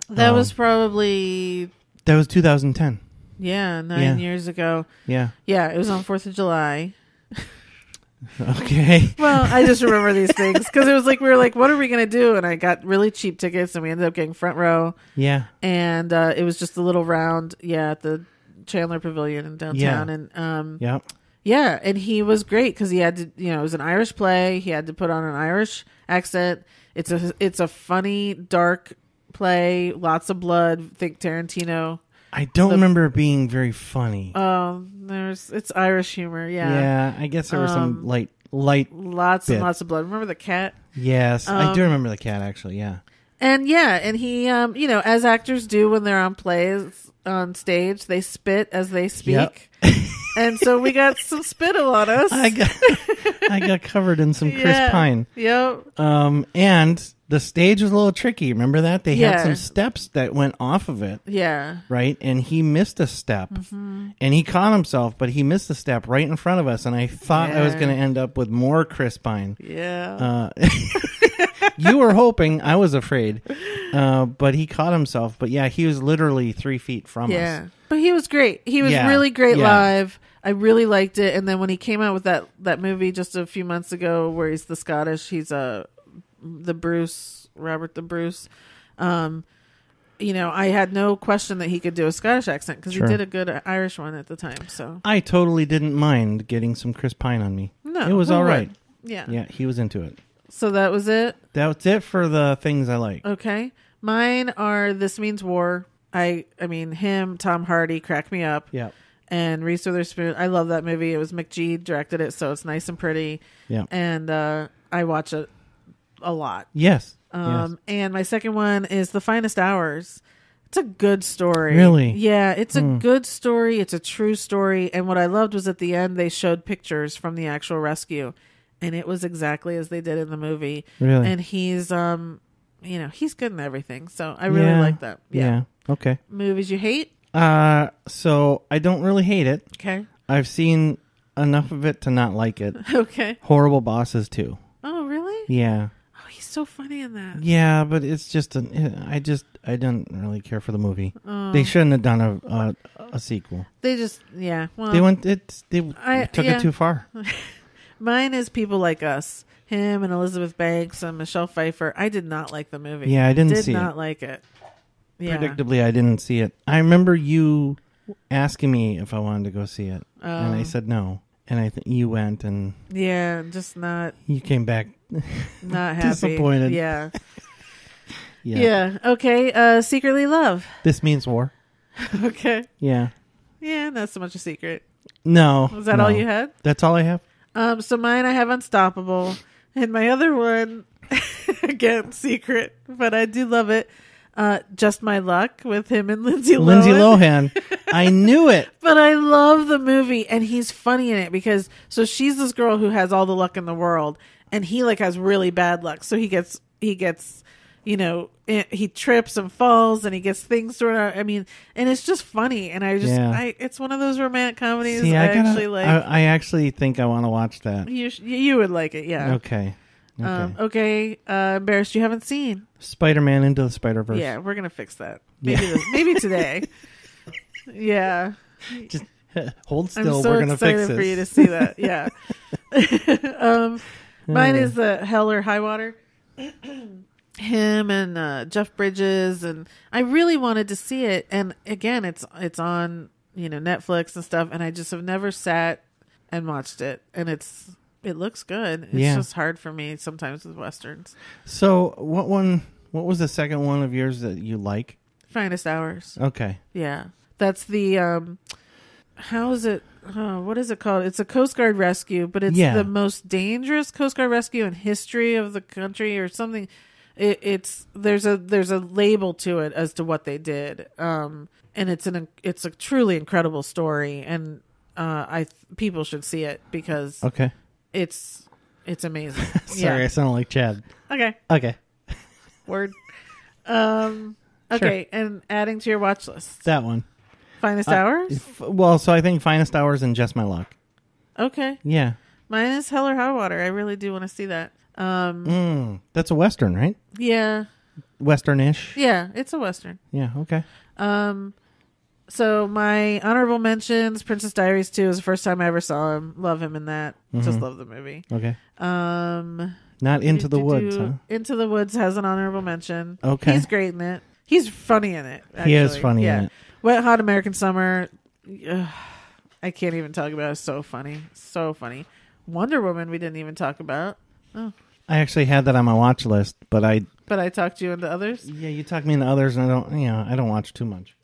That was probably 2010. Yeah, 9 years ago. Yeah. Yeah, it was on 4th of July. Okay. Well, I just remember these things because it was like, we were like, what are we going to do? And I got really cheap tickets and we ended up getting front row. Yeah. And it was just a little round, at the Chandler Pavilion in downtown. Yeah. And yeah, and he was great because he had to, it was an Irish play. He had to put on an Irish accent. It's a funny, dark play, lots of blood. Think Tarantino. I don't remember it being very funny. It's Irish humor, yeah. Yeah, I guess there was some light lots bit. and lots of blood. Remember the cat? Yes, I do remember the cat actually, yeah. And he as actors do when they're on plays on stage, they spit as they speak. Yep. And so we got some spittle on us. I got covered in some Chris Pine. Yep. And the stage was a little tricky. Remember that? They had some steps that went off of it. Yeah. Right? And he missed a step. Mm-hmm. And he caught himself, but he missed a step right in front of us. And I thought I was going to end up with more Chris Pine. Yeah. You were hoping. I was afraid. But he caught himself. But yeah, he was literally 3 feet from us. Yeah. But he was great. He was really great live. I really liked it. And then when he came out with that movie just a few months ago where he's the Scottish, he's Robert the Bruce. I had no question that he could do a Scottish accent because he did a good Irish one at the time. So I totally didn't mind getting some Chris Pine on me. No, it was all right. Yeah. Yeah, he was into it. So that was it? That was it for the things I like. Okay. Mine are This Means War. I mean, him, Tom Hardy cracked me up. Yeah. And Reese Witherspoon. I love that movie. It was McGee directed it, so it's nice and pretty. Yeah. And I watch it a lot. Yes. And my second one is The Finest Hours. It's a good story. Really? Yeah, it's a good story. It's a true story. And what I loved was at the end they showed pictures from the actual rescue, and it was exactly as they did in the movie. Really? And he's he's good in everything. So I really like that. Yeah. Okay. Movies you hate? So I don't really hate it. Okay. I've seen enough of it to not like it. Okay. Horrible Bosses too. Oh, really? Yeah. Oh, he's so funny in that. Yeah, but it's just I didn't really care for the movie. Oh. They shouldn't have done a sequel. They just well they took it too far. Mine is People Like Us. Him and Elizabeth Banks and Michelle Pfeiffer. I did not like the movie. Yeah, I did not it. Like it. predictably, I didn't see it. I remember you asking me if I wanted to go see it, and I said no. And I think you went, and just not. You came back not happy, disappointed. Yeah. Okay. Secretly Love. This Means War. Okay. Yeah. Yeah, not so much a secret. No. Was that all you had? That's all I have. So mine, I have Unstoppable, and my other one, again, secret, but I do love it. Just My Luck with him and Lindsay Lohan. Lindsay Lohan. I knew it. But I love the movie, and he's funny in it because so she's this girl who has all the luck in the world, and he like has really bad luck. So he gets he trips and falls, and he gets things thrown out. I mean, and it's just funny, and it's one of those romantic comedies. See, I actually like. I actually think I want to watch that. You would like it, yeah. Okay. Embarrassed you haven't seen Spider-Man Into the Spider-Verse. Yeah, we're gonna fix that. Maybe today. Yeah. Just hold still. I'm so we're gonna fix excited this. for you to see that. Yeah. Mine is the Hell or High Water. Him and Jeff Bridges, and I really wanted to see it. And again, it's on Netflix and stuff, and I just have never sat and watched it. And it looks good. It's just hard for me sometimes with westerns. So what was the second one of yours that you like? Finest Hours. Okay. Yeah. That's the how is it what is it called? It's a Coast Guard rescue, but it's the most dangerous Coast Guard rescue in history of the country or something. There's a label to it as to what they did. And it's a truly incredible story, and people should see it because it's amazing. Sorry, I sound like Chad. Okay. Word. Okay, and adding to your watch list. That one. Finest Hours? So I think Finest Hours and Just My Luck. Okay. Yeah. Mine is Hell or High Water. I really do want to see that. That's a Western, right? Yeah. Western-ish? Yeah, it's a Western. Yeah, okay. So my honorable mentions, Princess Diaries 2 is the first time I ever saw him. Love him in that. Just love the movie. Okay. Not Into the Woods, huh? Into the Woods has an honorable mention. Okay. He's great in it. He's funny in it, actually. He is funny in it. Wet Hot American Summer. I can't even talk about it. It's so funny. So funny. Wonder Woman we didn't even talk about. Oh. I actually had that on my watch list, but I talked you into others? Yeah, you talked me into others, and I don't watch too much.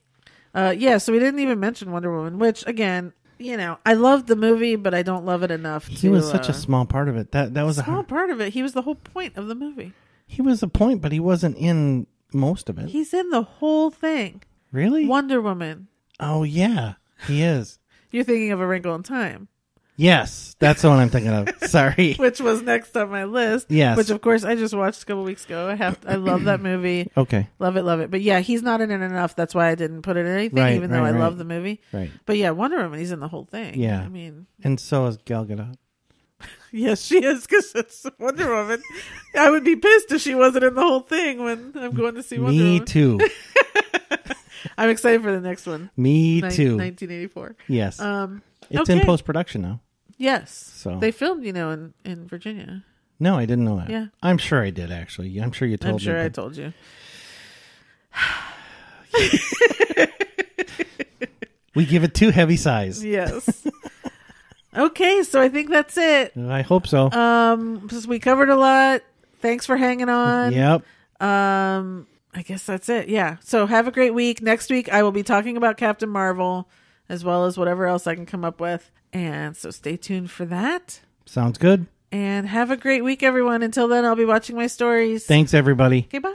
So we didn't even mention Wonder Woman, which again, I loved the movie, but I don't love it enough. He was such a small part of it. That was a small part of it. He was the whole point of the movie. He was the point, but he wasn't in most of it. He's in the whole thing. Really? Wonder Woman. Oh yeah, he is. You're thinking of A Wrinkle in Time. Yes, that's the one I'm thinking of. Sorry. Which was next on my list. Yes. Which, of course, I just watched a couple weeks ago. I love that movie. Okay. Love it. But yeah, he's not in it enough. That's why I didn't put it in anything, even though I love the movie. Right. But yeah, Wonder Woman, he's in the whole thing. Yeah. I mean. And so is Gal Gadot. Yes, she is, because it's Wonder Woman. I would be pissed if she wasn't in the whole thing when I'm going to see Wonder Woman. Me too. I'm excited for the next one. Me too. 1984. Yes. It's in post-production now. Yes. So they filmed, in Virginia. No, I didn't know that. Yeah. I'm sure I did, actually. I'm sure you told me. I'm sure I told you. We give it 2 heavy sighs. Yes. Okay, so I think that's it. I hope so. We covered a lot. Thanks for hanging on. Yep. I guess that's it. Yeah. So have a great week. Next week I will be talking about Captain Marvel as well as whatever else I can come up with. And so stay tuned for that. Sounds good. And have a great week, everyone. Until then, I'll be watching my stories. Thanks, everybody. Okay, bye.